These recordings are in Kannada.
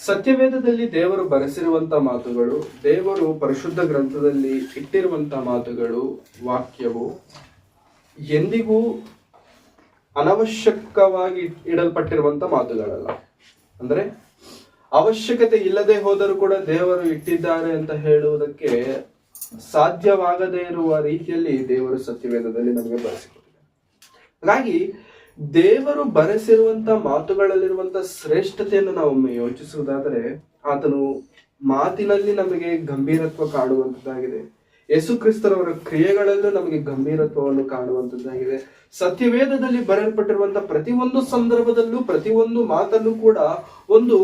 ಸತ್ಯವೇದದಲ್ಲಿ ದೇವರು ಬರೆಸಿರುವಂತ ಮಾತುಗಳು, ದೇವರು ಪರಿಶುದ್ಧ ಗ್ರಂಥದಲ್ಲಿ ಇಟ್ಟಿರುವಂತ ಮಾತುಗಳು, ವಾಕ್ಯವು ಎಂದಿಗೂ ಅನವಶ್ಯಕವಾಗಿ ಇಡಲ್ಪಟ್ಟಿರುವಂತ ಮಾತುಗಳಲ್ಲ. ಅಂದ್ರೆ ಅವಶ್ಯಕತೆ ಇಲ್ಲದೆ ಹೋದರೂ ಕೂಡ ದೇವರು ಇಟ್ಟಿದ್ದಾರೆ ಅಂತ ಹೇಳುವುದಕ್ಕೆ ಸಾಧ್ಯವಾಗದೇ ಇರುವ ರೀತಿಯಲ್ಲಿ ದೇವರು ಸತ್ಯವೇದದಲ್ಲಿ ನಮಗೆ ಬರೆಸಿಕೊಟ್ಟಿದ್ದಾರೆ. ಹಾಗಾಗಿ ದೇವರು ಬರೆಸಿರುವಂತ ಮಾತುಗಳಲ್ಲಿರುವಂತ ಶ್ರೇಷ್ಠತೆಯನ್ನು ನಾವು ಒಮ್ಮೆ ಯೋಚಿಸುವುದಾದರೆ, ಆತನು ಮಾತಿನಲ್ಲಿ ನಮಗೆ ಗಂಭೀರತ್ವ ಕಾಣುವಂತದ್ದಾಗಿದೆ. ಯೇಸು ಕ್ರಿಸ್ತರವರ ಕ್ರಿಯೆಗಳಲ್ಲೂ ನಮಗೆ ಗಂಭೀರತ್ವವನ್ನು ಕಾಣುವಂತದ್ದಾಗಿದೆ. ಸತ್ಯವೇದದಲ್ಲಿ ಬರೆಯಲ್ಪಟ್ಟಿರುವಂತಹ ಪ್ರತಿಯೊಂದು ಸಂದರ್ಭದಲ್ಲೂ ಪ್ರತಿಯೊಂದು ಮಾತಲ್ಲೂ ಕೂಡ ಒಂದು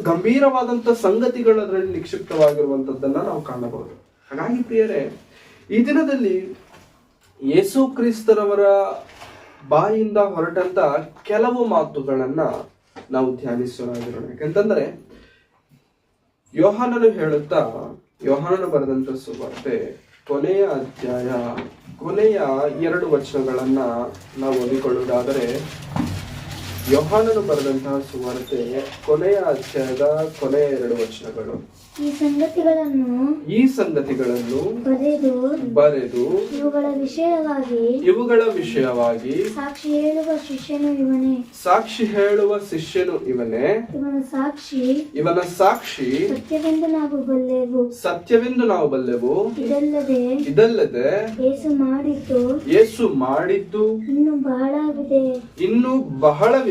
ಗಂಭೀರವಾದಂತ ಸಂಗತಿಗಳು ಅದರಲ್ಲಿ ನಿಕ್ಷಿಪ್ತವಾಗಿರುವಂತದ್ದನ್ನ ನಾವು ಕಾಣಬಹುದು. ಹಾಗಾಗಿ ಪ್ರಿಯರೇ, ಈ ದಿನದಲ್ಲಿ ಯೇಸು ಕ್ರಿಸ್ತರವರ ಬಾಯಿಂದ ಹೊರಟಂತ ಕೆಲವು ಮಾತುಗಳನ್ನ ನಾವು ಧ್ಯಾನಿಸೋಣ. ಯಾಕಂತಂದ್ರೆ ಯೋಹಾನನು ಬರೆದಂತ ಸುವಾರ್ತೆ ಕೊನೆಯ ಅಧ್ಯಾಯ ಕೊನೆಯ 2 ವಚನಗಳನ್ನ ನಾವು ಓದಿಕೊಳ್ಳುವುದಾದರೆ, ಯೋಹಾನನು ಬರೆದಂತಹ ಸುವಾರ್ತೆ ಕೊನೆಯ ಅಧ್ಯಾಯದ ಕೊನೆಯ 2 ವಚನಗಳು. ಈ ಸಂಗತಿಗಳನ್ನು ಬರೆದು ಇವುಗಳ ವಿಷಯವಾಗಿ ಸಾಕ್ಷಿ ಹೇಳುವ ಶಿಷ್ಯನು ಇವನೇ. ಇವನ ಸಾಕ್ಷಿ ಸತ್ಯವೆಂದು ನಾವು ಬಲ್ಲೆವು. ಇದಲ್ಲದೆ ಯೇಸು ಮಾಡಿದ್ದು ಇನ್ನು ಬಹಳವಿದೆ.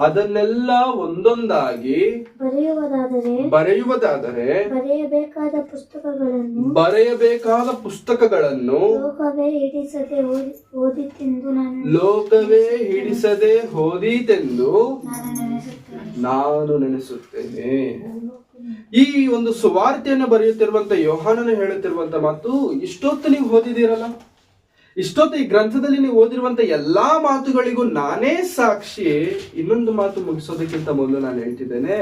ಅದನ್ನೆಲ್ಲ ಒಂದೊಂದಾಗಿ ಬರೆಯುವುದಾದರೆ ಬರೆಯಬೇಕಾದ ಪುಸ್ತಕಗಳನ್ನು ಲೋಕವೇ ಹಿಡಿಸದೆ ಹೋದೀತೆಂದು ನಾನು ನೆನೆಸುತ್ತೇನೆ. ಈ ಒಂದು ಸುವಾರ್ತೆಯನ್ನು ಬರೆಯುತ್ತಿರುವಂತ ಯೋಹಾನನು ಹೇಳುತ್ತಿರುವಂತ ಮಾತು, ಇಷ್ಟೊತ್ತು ನೀವು ಓದಿದಿರಲ್ಲ, ಇಷ್ಟೊತ್ತು ಈ ಗ್ರಂಥದಲ್ಲಿ ನೀವು ಓದಿರುವಂತ ಎಲ್ಲಾ ಮಾತುಗಳಿಗೂ ನಾನೇ ಸಾಕ್ಷಿ. ಇನ್ನೊಂದು ಮಾತು ಮುಗಿಸೋದಕ್ಕಿಂತ ಮೊದಲು ನಾನು ಹೇಳ್ತಿದ್ದೇನೆ,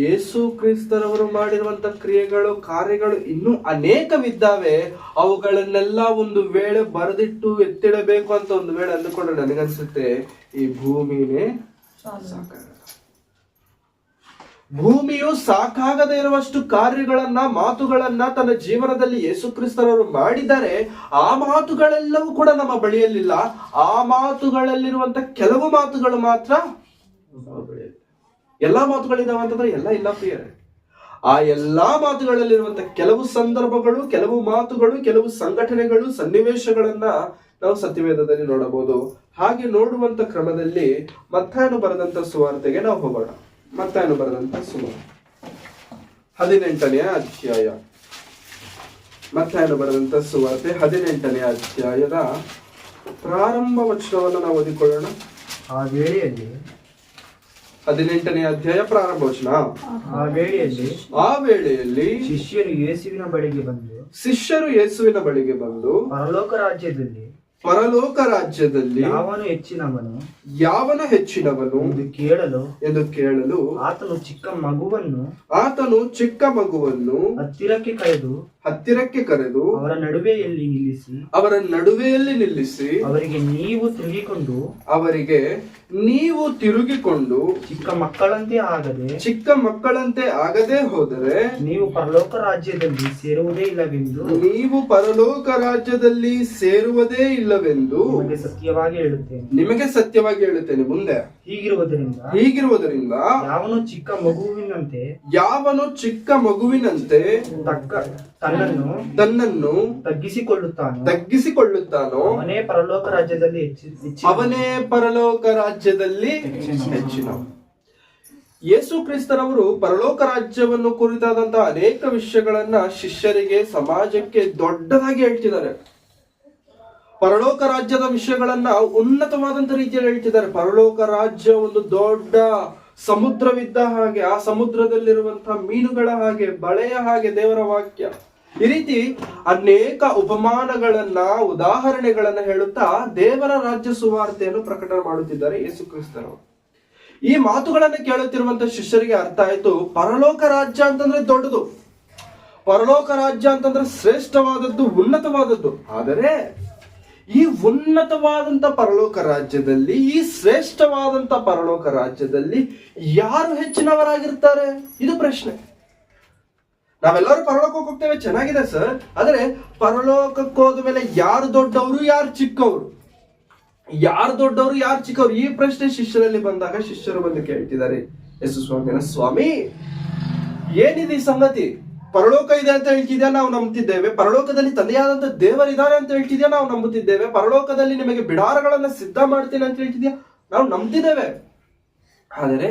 ಯೇಸು ಕ್ರಿಸ್ತರವರು ಮಾಡಿರುವಂತ ಕ್ರಿಯೆಗಳು, ಕಾರ್ಯಗಳು ಇನ್ನೂ ಅನೇಕವಿದ್ದಾವೆ. ಅವುಗಳನ್ನೆಲ್ಲ ಒಂದು ವೇಳೆ ಬರೆದಿಟ್ಟು ಎತ್ತಿಡಬೇಕು ಅಂತ ಒಂದು ವೇಳೆ ಅಂದುಕೊಂಡ್ರೆ ನನಗನ್ಸುತ್ತೆ ಈ ಭೂಮಿನೇ ಸಾಕಾಗಲ್ಲ. ಭೂಮಿಯು ಸಾಕಾಗದೇ ಇರುವಷ್ಟು ಕಾರ್ಯಗಳನ್ನ, ಮಾತುಗಳನ್ನ ತನ್ನ ಜೀವನದಲ್ಲಿ ಯೇಸು ಕ್ರಿಸ್ತರವರು ಮಾಡಿದ್ದಾರೆ. ಆ ಮಾತುಗಳೆಲ್ಲವೂ ಕೂಡ ನಮ್ಮ ಬಳಿಯಲ್ಲಿಲ್ಲ. ಆ ಮಾತುಗಳಲ್ಲಿರುವಂತ ಕೆಲವು ಮಾತುಗಳು ಮಾತ್ರ ನಮ್ಮ ಬಳಿಯಲ್ಲಿ. ಎಲ್ಲಾ ಮಾತುಗಳಿದಾವ ಅಂತಂದ್ರೆ ಎಲ್ಲ ಇಲ್ಲ ಪ್ರಿಯರೇ. ಆ ಎಲ್ಲಾ ಮಾತುಗಳಲ್ಲಿರುವಂತ ಕೆಲವು ಸಂದರ್ಭಗಳು, ಕೆಲವು ಮಾತುಗಳು, ಕೆಲವು ಸಂಘಟನೆಗಳು, ಸನ್ನಿವೇಶಗಳನ್ನ ನಾವು ಸತ್ಯವೇದದಲ್ಲಿ ನೋಡಬಹುದು. ಹಾಗೆ ನೋಡುವಂತ ಕ್ರಮದಲ್ಲಿ ಮತ್ತಾಯನು ಬರೆದಂತ ಸುವಾರ್ತೆಗೆ ನಾವು ಹೋಗೋಣ. ಮತ್ತಾಯನು ಬರೆದಂತ ಸುವಾರ್ತೆ 18ನೇ ಅಧ್ಯಾಯ. ಮತ್ತಾಯನು ಬರೆದಂತ ಸುವಾರ್ತೆ 18ನೇ ಅಧ್ಯಾಯದ ಪ್ರಾರಂಭ ವಚನವನ್ನು ನಾವು ಓದಿಕೊಳ್ಳೋಣ. ಆ ವೇಳೆಯಲ್ಲಿ 18ನೇ ಅಧ್ಯಾಯ ಪ್ರಾರಂಭ ವಚನ. ಆ ವೇಳೆಯಲ್ಲಿ ಶಿಷ್ಯರು ಯೇಸುವಿನ ಬಳಿಗೆ ಬಂದು ಪರಲೋಕ ರಾಜ್ಯದಲ್ಲಿ ಯಾವನು ಹೆಚ್ಚಿನವನು ಎಂದು ಕೇಳಲು ಆತನು ಚಿಕ್ಕ ಮಗುವನ್ನು ಹತ್ತಿರಕ್ಕೆ ಕರೆದು ಅವರ ನಡುವೆಯಲ್ಲಿ ನಿಲ್ಲಿಸಿ ಅವರಿಗೆ ನೀವು ತಿರುಗಿಕೊಂಡು ಚಿಕ್ಕ ಮಕ್ಕಳಂತೆ ಆಗದೆ ಹೋದರೆ ನೀವು ಪರಲೋಕ ರಾಜ್ಯದಲ್ಲಿ ಸೇರುವುದೇ ಇಲ್ಲವೆಂದು ನಿಮಗೆ ಸತ್ಯವಾಗಿ ಹೇಳುತ್ತೇನೆ. ಮುಂದೆ ಹೀಗಿರುವುದರಿಂದ ಯಾವನು ಚಿಕ್ಕ ಮಗುವಿನಂತೆ ತನ್ನನ್ನು ತಗ್ಗಿಸಿಕೊಳ್ಳುತ್ತಾನೋ ಅವನೇ ಪರಲೋಕ ರಾಜ್ಯದಲ್ಲಿ ಹೆಚ್ಚಿನ. ಯೇಸು ಕ್ರಿಸ್ತರವರು ಪರಲೋಕ ರಾಜ್ಯವನ್ನು ಕುರಿತಾದಂತಹ ಅನೇಕ ವಿಷಯಗಳನ್ನ ಶಿಷ್ಯರಿಗೆ, ಸಮಾಜಕ್ಕೆ ದೊಡ್ಡದಾಗಿ ಹೇಳ್ತಿದ್ದಾರೆ. ಪರಲೋಕ ರಾಜ್ಯದ ವಿಷಯಗಳನ್ನ ಉನ್ನತವಾದಂತ ರೀತಿಯಲ್ಲಿ ಹೇಳ್ತಿದ್ದಾರೆ. ಪರಲೋಕ ರಾಜ್ಯ ಒಂದು ದೊಡ್ಡ ಸಮುದ್ರವಿದ್ದ ಹಾಗೆ, ಆ ಸಮುದ್ರದಲ್ಲಿರುವಂತಹ ಮೀನುಗಳ ಹಾಗೆ, ಬಳೆಯ ಹಾಗೆ ದೇವರ ವಾಕ್ಯ. ಈ ರೀತಿ ಅನೇಕ ಉಪಮಾನಗಳನ್ನ, ಉದಾಹರಣೆಗಳನ್ನ ಹೇಳುತ್ತಾ ದೇವರ ರಾಜ್ಯ ಸುವಾರ್ತೆಯನ್ನು ಪ್ರಕಟಣೆ ಮಾಡುತ್ತಿದ್ದಾರೆ ಯೇಸು ಕ್ರಿಸ್ತರು. ಈ ಮಾತುಗಳನ್ನು ಕೇಳುತ್ತಿರುವಂತ ಶಿಷ್ಯರಿಗೆ ಅರ್ಥ ಆಯ್ತು, ಪರಲೋಕ ರಾಜ್ಯ ಅಂತಂದ್ರೆ ದೊಡ್ಡದು, ಪರಲೋಕ ರಾಜ್ಯ ಅಂತಂದ್ರೆ ಶ್ರೇಷ್ಠವಾದದ್ದು, ಉನ್ನತವಾದದ್ದು. ಆದರೆ ಈ ಉನ್ನತವಾದಂತ ಪರಲೋಕ ರಾಜ್ಯದಲ್ಲಿ, ಈ ಶ್ರೇಷ್ಠವಾದಂತ ಪರಲೋಕ ರಾಜ್ಯದಲ್ಲಿ ಯಾರು ಹೆಚ್ಚಿನವರಾಗಿರ್ತಾರೆ? ಇದು ಪ್ರಶ್ನೆ. ನಾವೆಲ್ಲರೂ ಪರಲೋಕಕ್ಕೆ ಹೋಗ್ತೇವೆ, ಚೆನ್ನಾಗಿದೆ ಸರ್. ಆದ್ರೆ ಪರಲೋಕಕ್ಕೆ ಹೋದ ಮೇಲೆ ಯಾರು ದೊಡ್ಡವರು, ಯಾರು ಚಿಕ್ಕವರು, ಯಾರು ದೊಡ್ಡವರು, ಯಾರು ಚಿಕ್ಕವರು? ಈ ಪ್ರಶ್ನೆ ಶಿಷ್ಯರಲ್ಲಿ ಬಂದಾಗ ಶಿಷ್ಯರು ಬಂದು ಕೇಳ್ತಿದ್ದಾರೆ ಯೇಸು ಸ್ವಾಮಿನ, ಸ್ವಾಮಿ ಏನಿದೆ ಈ ಸಂಗತಿ? ಪರಲೋಕ ಇದೆ ಅಂತ ಹೇಳ್ತಿದ್ಯಾ, ನಾವು ನಂಬುತ್ತಿದ್ದೇವೆ. ಪರಲೋಕದಲ್ಲಿ ತಂದೆಯಾದಂತ ದೇವರಿದ್ದಾರೆ ಅಂತ ಹೇಳ್ತಿದ್ಯಾ, ನಾವು ನಂಬುತ್ತಿದ್ದೇವೆ. ಪರಲೋಕದಲ್ಲಿ ನಿಮಗೆ ಬಿಡಾರಗಳನ್ನ ಸಿದ್ಧ ಮಾಡ್ತೀನಿ ಅಂತ ಹೇಳ್ತಿದ್ಯಾ, ನಾವು ನಂಬ್ತಿದ್ದೇವೆ. ಆದರೆ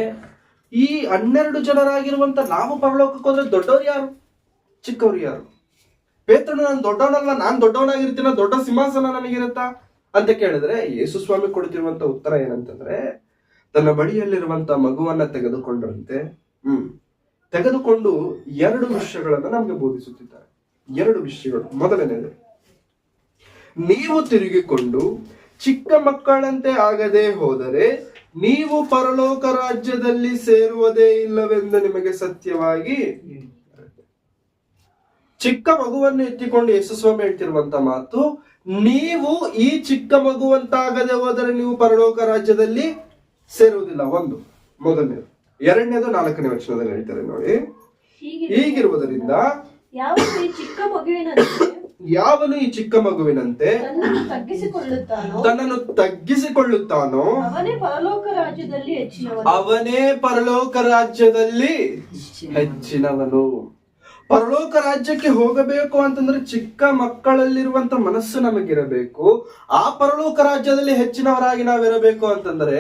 ಈ 12 ಜನರಾಗಿರುವಂತ ನಾವು ಪರಲೋಕಕ್ಕೆ ಹೋದ್ರೆ ದೊಡ್ಡವ್ರು ಯಾರು, ಚಿಕ್ಕವ್ರು ಯಾರು? ಪೇತ್ರನು ನಾನು ದೊಡ್ಡವನಲ್ಲ, ನಾನು ದೊಡ್ಡವನಾಗಿರ್ತೀನ, ದೊಡ್ಡ ಸಿಂಹಾಸನ ನನಗಿರುತ್ತಾ ಅಂತ ಕೇಳಿದ್ರೆ ಯೇಸು ಸ್ವಾಮಿ ಕೊಡ್ತಿರುವಂತ ಉತ್ತರ ಏನಂತಂದ್ರೆ, ತನ್ನ ಬಳಿಯಲ್ಲಿರುವಂತ ಮಗುವನ್ನ ತೆಗೆದುಕೊಂಡು 2 ವಿಷಯಗಳನ್ನ ನಮ್ಗೆ ಬೋಧಿಸುತ್ತಿದ್ದಾರೆ. 2 ವಿಷಯಗಳು. ಮೊದಲನೇದು, ನೀವು ತಿರುಗಿಕೊಂಡು ಚಿಕ್ಕ ಮಕ್ಕಳಂತೆ ಆಗದೆ ಹೋದರೆ ನೀವು ಪರಲೋಕ ರಾಜ್ಯದಲ್ಲಿ ಸೇರುವುದೇ ಇಲ್ಲವೆಂದು ನಿಮಗೆ ಸತ್ಯವಾಗಿ. ಚಿಕ್ಕ ಮಗುವನ್ನು ಎತ್ತಿಕೊಂಡು ಯೇಸು ಸ್ವಾಮಿ ಹೇಳ್ತಿರುವಂತ ಮಾತು, ನೀವು ಈ ಚಿಕ್ಕ ಮಗುವಂತಾಗದೆ ಹೋದರೆ ನೀವು ಪರಲೋಕ ರಾಜ್ಯದಲ್ಲಿ ಸೇರುವುದಿಲ್ಲ. ಒಂದು ಮೊದಲನೇದು. ಎರಡನೇದು 4ನೇ ವಚನದಲ್ಲಿ ಹೇಳ್ತಾರೆ ನೋಡಿ, ಹೀಗಿರುವುದರಿಂದ ಯಾವನು ಈ ಚಿಕ್ಕ ಮಗುವಿನಂತೆ ತನ್ನನ್ನು ತಗ್ಗಿಸಿಕೊಳ್ಳುತ್ತಾನೋ ಅವನೇ ಪರಲೋಕ ರಾಜ್ಯದಲ್ಲಿ ಹೆಚ್ಚಿನವನು. ಪರಲೋಕ ರಾಜ್ಯಕ್ಕೆ ಹೋಗಬೇಕು ಅಂತಂದ್ರೆ ಚಿಕ್ಕ ಮಕ್ಕಳಲ್ಲಿರುವಂತ ಮನಸ್ಸು ನಮಗಿರಬೇಕು. ಆ ಪರಲೋಕ ರಾಜ್ಯದಲ್ಲಿ ಹೆಚ್ಚಿನವರಾಗಿ ನಾವಿರಬೇಕು ಅಂತಂದ್ರೆ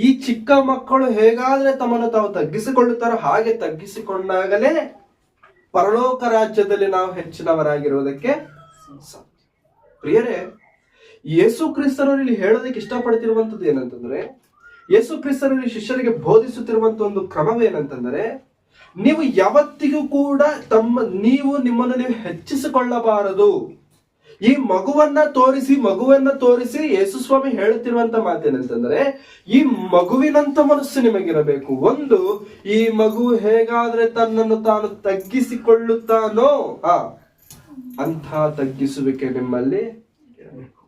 ಈ ಚಿಕ್ಕ ಮಕ್ಕಳು ಹೇಗಾದ್ರೆ ತಮ್ಮನ್ನು ತಾವು ತಗ್ಗಿಸಿಕೊಳ್ಳುತ್ತಾರೋ ಹಾಗೆ ತಗ್ಗಿಸಿಕೊಂಡಾಗಲೇ ಪರಲೋಕ ರಾಜ್ಯದಲ್ಲಿ ನಾವು ಹೆಚ್ಚಿನವರಾಗಿರುವುದಕ್ಕೆ ಸಾಧ್ಯ. ಪ್ರಿಯರೇ, ಯೇಸು ಕ್ರಿಸ್ತರು ಇಲ್ಲಿ ಹೇಳೋದಕ್ಕೆ ಇಷ್ಟಪಡ್ತಿರುವಂತದ್ದು ಏನಂತಂದ್ರೆ, ಯೇಸು ಕ್ರಿಸ್ತರು ಇಲ್ಲಿ ಶಿಷ್ಯರಿಗೆ ಬೋಧಿಸುತ್ತಿರುವಂತ ಒಂದು ಕ್ರಮವೇನಂತಂದ್ರೆ, ನೀವು ಯಾವತ್ತಿಗೂ ಕೂಡ ನಿಮ್ಮನ್ನು ನೀವು ಹೆಚ್ಚಿಸಿಕೊಳ್ಳಬಾರದು. ಈ ಮಗುವನ್ನ ತೋರಿಸಿ ಯೇಸು ಸ್ವಾಮಿ ಹೇಳುತ್ತಿರುವಂತ ಮಾತೇನಂತಂದ್ರೆ, ಈ ಮಗುವಿನಂತ ಮನಸ್ಸು ನಿಮಗಿರಬೇಕು. ಒಂದು, ಈ ಮಗು ಹೇಗಾದ್ರೆ ತನ್ನನ್ನು ತಾನು ತಗ್ಗಿಸಿಕೊಳ್ಳುತ್ತಾನೋ ಅಂಥ ತಗ್ಗಿಸುವಿಕೆ ನಿಮ್ಮಲ್ಲಿ ಇರಬೇಕು.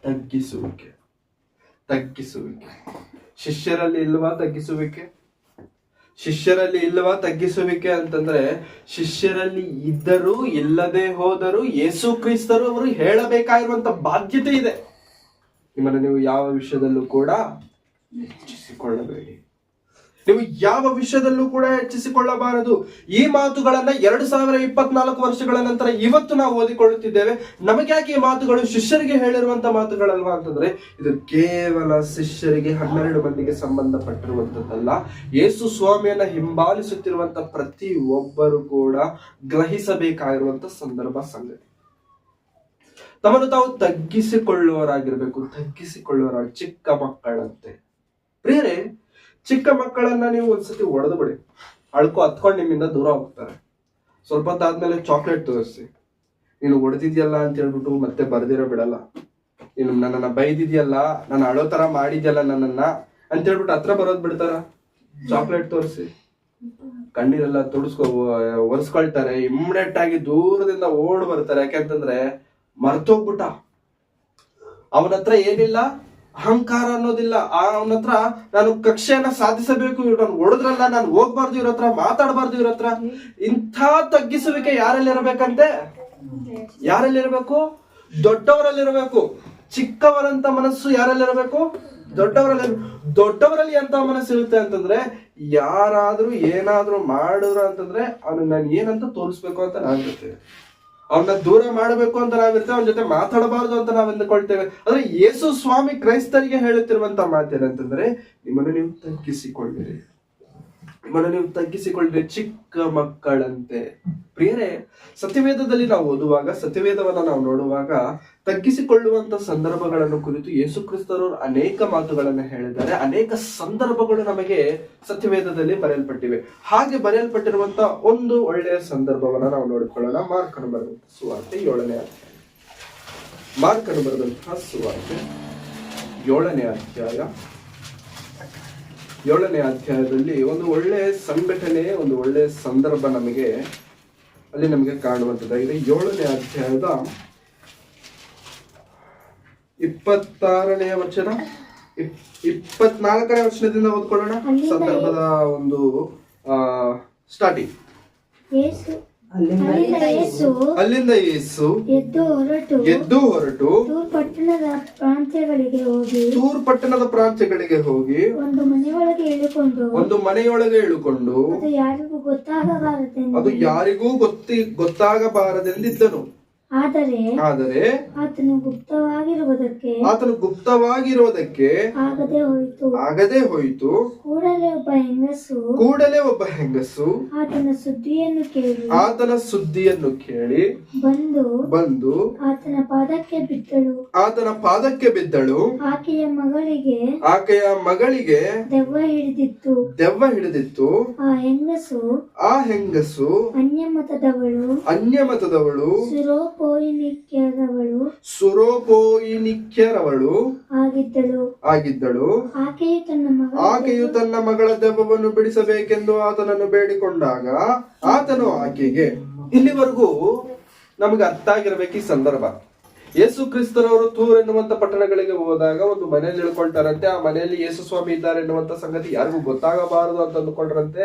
ತಗ್ಗಿಸುವಿಕೆ ಶಿಷ್ಯರಲ್ಲಿ ಇಲ್ವಾ ತಗ್ಗಿಸುವಿಕೆ? ಶಿಷ್ಯರಲ್ಲಿ ಇಲ್ಲವಾ ತಗ್ಗಿಸುವಿಕೆ ಅಂತಂದ್ರೆ, ಶಿಷ್ಯರಲ್ಲಿ ಇದ್ದರೂ ಇಲ್ಲದೆ ಹೋದರೂ ಯೇಸು ಕ್ರಿಸ್ತರು ಅವರು ಹೇಳಬೇಕಾಗಿರುವಂತ ಬಾಧ್ಯತೆ ಇದೆ. ನಿಮ್ಮನ್ನು ನೀವು ಯಾವ ವಿಷಯದಲ್ಲೂ ಕೂಡ ಹೆಚ್ಚಿಸಿಕೊಳ್ಳಬೇಡಿ. ನೀವು ಯಾವ ವಿಷಯದಲ್ಲೂ ಕೂಡ ಹೆಚ್ಚಿಸಿಕೊಳ್ಳಬಾರದು. ಈ ಮಾತುಗಳನ್ನ 2024 ವರ್ಷಗಳ ನಂತರ ಇವತ್ತು ನಾವು ಓದಿಕೊಳ್ಳುತ್ತಿದ್ದೇವೆ. ನಮಗೆ ಯಾಕೆ ಈ ಮಾತುಗಳು ಶಿಷ್ಯರಿಗೆ ಹೇಳಿರುವಂತ ಮಾತುಗಳಲ್ವಾ ಅಂತಂದ್ರೆ, ಇದು ಕೇವಲ ಶಿಷ್ಯರಿಗೆ 12 ಮಂದಿಗೆ ಸಂಬಂಧಪಟ್ಟಿರುವಂತದ್ದಲ್ಲ. ಯೇಸು ಸ್ವಾಮಿಯನ್ನ ಹಿಂಬಾಲಿಸುತ್ತಿರುವಂತ ಪ್ರತಿ ಒಬ್ಬರು ಕೂಡ ಗ್ರಹಿಸಬೇಕಾಗಿರುವಂತ ಸಂದರ್ಭ, ಸಂಗತಿ. ತಮ್ಮನ್ನು ತಾವು ತಗ್ಗಿಸಿಕೊಳ್ಳುವವರಾಗಿರ್ಬೇಕು. ಚಿಕ್ಕ ಮಕ್ಕಳಂತೆ. ಪ್ರಿಯರೇ, ಚಿಕ್ಕ ಮಕ್ಕಳನ್ನ ನೀವು ಒಂದ್ಸತಿ ಹೊಡೆದು ಬಿಡಿ, ಹತ್ಕೊಂಡು ನಿಮ್ಮಿಂದ ದೂರ ಹೋಗ್ತಾರೆ. ಸ್ವಲ್ಪ ಹೊತ್ತಾದ್ಮೇಲೆ ಚಾಕ್ಲೇಟ್ ತೋರಿಸಿ, ನೀನು ಹೊಡೆದಿದ್ಯಲ್ಲ ಅಂತ ಹೇಳ್ಬಿಟ್ಟು ಮತ್ತೆ ಬರ್ದಿರೋ ಬಿಡಲ್ಲ. ನೀನು ನನ್ನನ್ನ ಬೈದಿದ್ಯಲ್ಲ, ನಾನು ಅಳೋ ತರ ಮಾಡಿದ್ಯಲ್ಲ ನನ್ನನ್ನ ಅಂತ ಹೇಳ್ಬಿಟ್ಟು ಹತ್ರ ಬರೋದ್ ಬಿಡ್ತಾರ? ಚಾಕ್ಲೇಟ್ ತೋರಿಸಿ ಕಣ್ಣೀರೆಲ್ಲ ಒರೆಸ್ಕೊಳ್ತಾರೆ. ಇಮ್ಮಿಡಿಯೇಟ್ ಆಗಿ ದೂರದಿಂದ ಓಡ್ ಬರ್ತಾರೆ. ಯಾಕೆಂತಂದ್ರೆ ಮರ್ತೋಗ್ಬಿಟ್ಟ. ಅವನ ಹತ್ರ ಏನಿಲ್ಲ, ಅಹಂಕಾರ ಅನ್ನೋದಿಲ್ಲ. ಅವನ ಹತ್ರ ನಾನು ಕಕ್ಷೆಯನ್ನ ಸಾಧಿಸಬೇಕು, ನಾನು ಹೊಡೆದ್ರಲ್ಲ, ನಾನು ಹೋಗ್ಬಾರ್ದು, ಇವ್ರ ಹತ್ರ ಮಾತಾಡಬಾರ್ದು, ಇವ್ರ ಹತ್ರ. ಇಂಥ ತಗ್ಗಿಸುವಿಕೆ ಯಾರಲ್ಲಿರಬೇಕಂತೆ? ಯಾರಲ್ಲಿರಬೇಕು? ದೊಡ್ಡವರಲ್ಲಿರಬೇಕು. ಚಿಕ್ಕವರಂತ ಮನಸ್ಸು ಯಾರಲ್ಲಿರಬೇಕು? ದೊಡ್ಡವರಲ್ಲಿ ಎಂತ ಮನಸ್ಸು ಇರುತ್ತೆ ಅಂತಂದ್ರೆ, ಯಾರಾದ್ರೂ ಏನಾದ್ರೂ ಮಾಡಿದ್ರು ಅಂತಂದ್ರೆ ಅವ್ನಿಗೆ ನಾನು ಏನಂತ ತೋರಿಸ್ಬೇಕು ಅಂತ ನಾವಿರ್ತೇವೆ. ಅವನ್ನ ದೂರ ಮಾಡಬೇಕು ಅಂತ ನಾವಿರ್ತೇವೆ. ಅವನ ಜೊತೆ ಮಾತಾಡಬಾರ್ದು ಅಂತ ನಾವ್ ಅಂದುಕೊಳ್ತೇವೆ. ಆದ್ರೆ ಯೇಸು ಸ್ವಾಮಿ ಕ್ರೈಸ್ತರಿಗೆ ಹೇಳುತ್ತಿರುವಂತ ಮಾತೇನಂತಂದ್ರೆ, ನಿಮ್ಮನ್ನು ನೀವು ತಗ್ಗಿಸಿಕೊಳ್ಳಿರಿ, ಚಿಕ್ಕ ಮಕ್ಕಳಂತೆ. ಪ್ರಿಯರೇ, ಸತ್ಯವೇದದಲ್ಲಿ ನಾವು ಓದುವಾಗ, ಸತ್ಯವೇದವನ್ನ ನಾವು ನೋಡುವಾಗ, ತಗ್ಗಿಸಿಕೊಳ್ಳುವಂತ ಸಂದರ್ಭಗಳನ್ನು ಕುರಿತು ಯೇಸು ಕ್ರಿಸ್ತರು ಅನೇಕ ಮಾತುಗಳನ್ನು ಹೇಳಿದ್ದಾರೆ. ಅನೇಕ ಸಂದರ್ಭಗಳು ನಮಗೆ ಸತ್ಯವೇದದಲ್ಲಿ ಬರೆಯಲ್ಪಟ್ಟಿವೆ. ಹಾಗೆ ಬರೆಯಲ್ಪಟ್ಟಿರುವಂತ ಒಂದು ಒಳ್ಳೆಯ ಸಂದರ್ಭವನ್ನ ನಾವು ನೋಡಿಕೊಳ್ಳೋಣ. ಮಾರ್ಕನು ಬರೆದಂತಹ ಸುವಾರ್ತೆ 7ನೇ ಅಧ್ಯಾಯ. ಮಾರ್ಕನು ಬರೆದಂತಹ ಸುವಾರ್ತೆ 7ನೇ ಅಧ್ಯಾಯ. 7ನೇ ಅಧ್ಯಾಯದಲ್ಲಿ ಒಂದು ಒಳ್ಳೆಯ ಸಂಘಟನೆ, ಒಂದು ಒಳ್ಳೆಯ ಸಂದರ್ಭ ನಮಗೆ ಕಾಣುವಂಥದ್ದಾಗಿದೆ. 7ನೇ ಅಧ್ಯಾಯದ 26ನೇ ವಚನ 24ನೇ ವಚನದಿಂದ ಓದ್ಕೊಳ್ಳೋಣ. ಸಂದರ್ಭದ ಒಂದು ಸ್ಟಾರ್ಟಿಂಗ್. ಅಲ್ಲಿಂದ ಯೇಸು ಎದ್ದು ಹೊರಟು ತೂರ್ ಪಟ್ಟಣದ ಪ್ರಾಂತ್ಯಗಳಿಗೆ ಹೋಗಿ ಒಂದು ಮನೆಯೊಳಗೆ ಇಳುಕೊಂಡು ಅದು ಯಾರಿಗೂ ಗೊತ್ತಾಗಬಾರದೆಂದಿದ್ದನು. ಆದರೆ ಆತನು ಗುಪ್ತವಾಗಿರುವುದಕ್ಕೆ ಆಗದೆ ಹೋಯಿತು. ಕೂಡಲೇ ಒಬ್ಬ ಹೆಂಗಸು ಆತನ ಸುದ್ದಿಯನ್ನು ಕೇಳಿ ಬಂದು ಆತನ ಪಾದಕ್ಕೆ ಬಿದ್ದಳು. ಆಕೆಯ ಮಗಳಿಗೆ ದೆವ್ವ ಹಿಡಿದಿತ್ತು. ಆ ಹೆಂಗಸು ಅನ್ಯಮತದವಳು ಸುರೋಪೋಯಿನಿಕ್ಯರವಳು ಆಗಿದ್ದಳು. ಆಕೆಯು ತನ್ನ ಮಗಳ ದೆವ್ವವನ್ನು ಬಿಡಿಸಬೇಕೆಂದು ಆತನನ್ನು ಬೇಡಿಕೊಂಡಾಗ ಆತನು ಆಕೆಗೆ. ಇಲ್ಲಿವರೆಗೂ ನಮಗೆ ಅರ್ಥ ಆಗಿರ್ಬೇಕು ಈ ಸಂದರ್ಭ. ಯೇಸು ಕ್ರಿಸ್ತರವರು ತೂರ್ ಎನ್ನುವಂತ ಪಟ್ಟಣಗಳಿಗೆ ಹೋದಾಗ ಒಂದು ಮನೆಯಲ್ಲಿ ಇಳ್ಕೊಳ್ತಾರಂತೆ. ಆ ಮನೆಯಲ್ಲಿ ಯೇಸು ಸ್ವಾಮಿ ಇದ್ದಾರೆ ಎನ್ನುವಂತ ಸಂಗತಿ ಯಾರಿಗೂ ಗೊತ್ತಾಗಬಾರದು ಅಂತ ಅಂದುಕೊಂಡ್ರಂತೆ.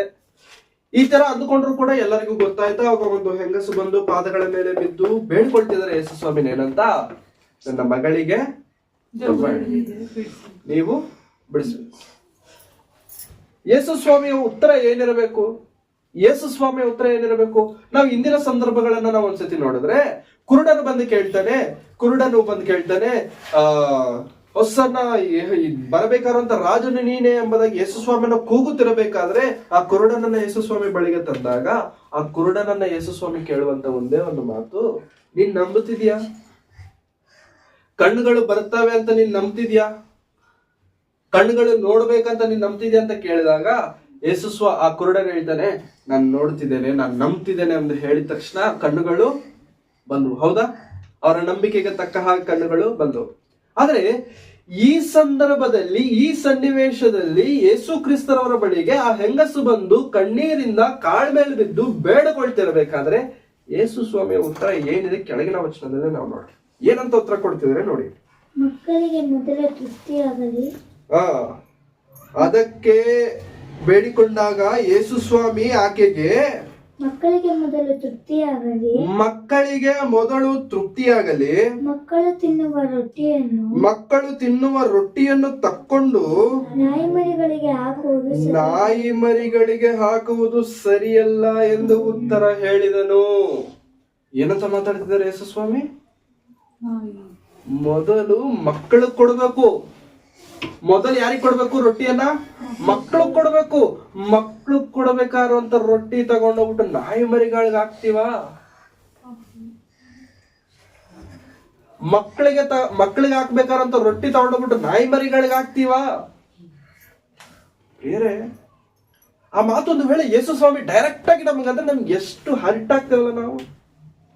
ಈ ತರ ಅಂದುಕೊಂಡ್ರು ಕೂಡ ಎಲ್ಲರಿಗೂ ಗೊತ್ತಾಯ್ತು. ಅವಾಗ ಒಂದು ಹೆಂಗಸು ಬಂದು ಪಾದಗಳ ಮೇಲೆ ಬಿದ್ದು ಬೇಡ್ಕೊಳ್ತಿದ್ದಾರೆ ಯೇಸು ಸ್ವಾಮಿನ. ಏನಂತ? ನನ್ನ ಮಗಳಿಗೆ ನೀವು ಬಿಡಿಸ್ಬೇಕು. ಯೇಸು ಸ್ವಾಮಿಯ ಉತ್ತರ ಏನಿರಬೇಕು? ನಾವು ಇಂದಿನ ಸಂದರ್ಭಗಳನ್ನ ನಾವು ಒಂದ್ಸತಿ ನೋಡಿದ್ರೆ, ಕುರುಡನು ಬಂದು ಕೇಳ್ತಾನೆ ಹೊಸನ್ನ ಬರಬೇಕಾದಂತ ರಾಜನು ನೀನೆ ಎಂಬುದಾಗಿ ಯೇಸು ಸ್ವಾಮಿನ ಕೂಗುತ್ತಿರಬೇಕಾದ್ರೆ ಆ ಕುರುಡನನ್ನ ಯೇಸು ಸ್ವಾಮಿ ಬಳಿಗೆ ತಂದಾಗ ಆ ಕುರುಡನನ್ನ ಯೇಸು ಸ್ವಾಮಿ ಕೇಳುವಂತ ಒಂದೇ ಒಂದು ಮಾತು, ನೀನ್ ನಂಬುತ್ತಿದ್ಯಾ? ಕಣ್ಣುಗಳು ಬರ್ತವೆ ಅಂತ ನೀನ್ ನಂಬ್ತಿದ್ಯಾ? ಕಣ್ಣುಗಳು ನೋಡ್ಬೇಕಂತ ನೀನ್ ನಂಬ್ತಿದ್ಯಾ ಅಂತ ಕೇಳಿದಾಗ ಆ ಕುರುಡನ್ ಹೇಳ್ತಾನೆ, ನಾನು ನೋಡ್ತಿದ್ದೇನೆ, ನಾನು ನಂಬ್ತಿದ್ದೇನೆ ಅಂತ ಹೇಳಿದ ತಕ್ಷಣ ಕಣ್ಣುಗಳು ಬಂದವು. ಹೌದಾ? ಅವರ ನಂಬಿಕೆಗೆ ತಕ್ಕ ಹಾಗೆ ಕಣ್ಣುಗಳು ಬಂದವು. ಆದ್ರೆ ಈ ಸಂದರ್ಭದಲ್ಲಿ, ಈ ಸನ್ನಿವೇಶದಲ್ಲಿ ಯೇಸು ಕ್ರಿಸ್ತರವರ ಬಳಿಗೆ ಆ ಹೆಂಗಸು ಬಂದು ಕಣ್ಣೀರಿಂದ ಕಾಲ್ ಮೇಲೆ ಬಿದ್ದು ಬೇಡಕೊಳ್ತಿರ್ಬೇಕಾದ್ರೆ ಯೇಸು ಸ್ವಾಮಿಯ ಉತ್ತರ ಏನಿದೆ ಕೆಳಗಿನ ವಚನದಲ್ಲಿ ನಾವು ನೋಡಿ. ಏನಂತ ಉತ್ತರ ಕೊಡ್ತಿದ್ರೆ ನೋಡಿ. ಮಕ್ಕಳಿಗೆ ಮೊದಲ ತೃಪ್ತಿಯಾಗಲಿ. ಅದಕ್ಕೆ ಬೇಡಿಕೊಂಡಾಗ ಯೇಸು ಸ್ವಾಮಿ ಆಕೆಗೆ ಮಕ್ಕಳಿಗೆ ಮೊದಲು ತೃಪ್ತಿಯಾಗಲಿ. ಮಕ್ಕಳು ತಿನ್ನುವ ರೊಟ್ಟಿಯನ್ನು ತಕ್ಕೊಂಡು ನಾಯಿ ಮರಿಗಳಿಗೆ ಹಾಕುವುದು ಸರಿಯಲ್ಲ ಎಂದು ಉತ್ತರ ಹೇಳಿದನು. ಏನಂತ ಮಾತಾಡ್ತಿದ್ದಾರೆ ಯೇಸು ಸ್ವಾಮಿ? ಮೊದಲು ಮಕ್ಕಳು ಕೊಡ್ಬೇಕು. ಮೊದಲು ಯಾರಿಗೆ ಕೊಡ್ಬೇಕು ರೊಟ್ಟಿಯನ್ನ? ಮಕ್ಕಳು ಕೊಡ್ಬೇಕು. ಮಕ್ಕಳು ಕೊಡ್ಬೇಕಾರುವಂತ ರೊಟ್ಟಿ ತಗೊಂಡೋಗ್ಬಿಟ್ಟು ನಾಯಿ ಮರಿಗಳಿಗೆ ಹಾಕ್ತಿವ? ಮಕ್ಕಳಿಗೆ ಹಾಕ್ಬೇಕಾರಂತ ರೊಟ್ಟಿ ತಗೊಂಡೋಗ್ಬಿಟ್ಟು ನಾಯಿ ಮರಿಗಳಿಗೆ ಹಾಕ್ತಿವ? ಬೇರೆ ಆ ಮಾತೊಂದು ವೇಳೆ ಯೇಸು ಸ್ವಾಮಿ ಡೈರೆಕ್ಟ್ ಆಗಿ ನಮ್ಗಂದ್ರೆ ನಮ್ಗೆ ಎಷ್ಟು ಹರ್ಟ್ ಆಗ್ತೇವಲ್ಲ ನಾವು.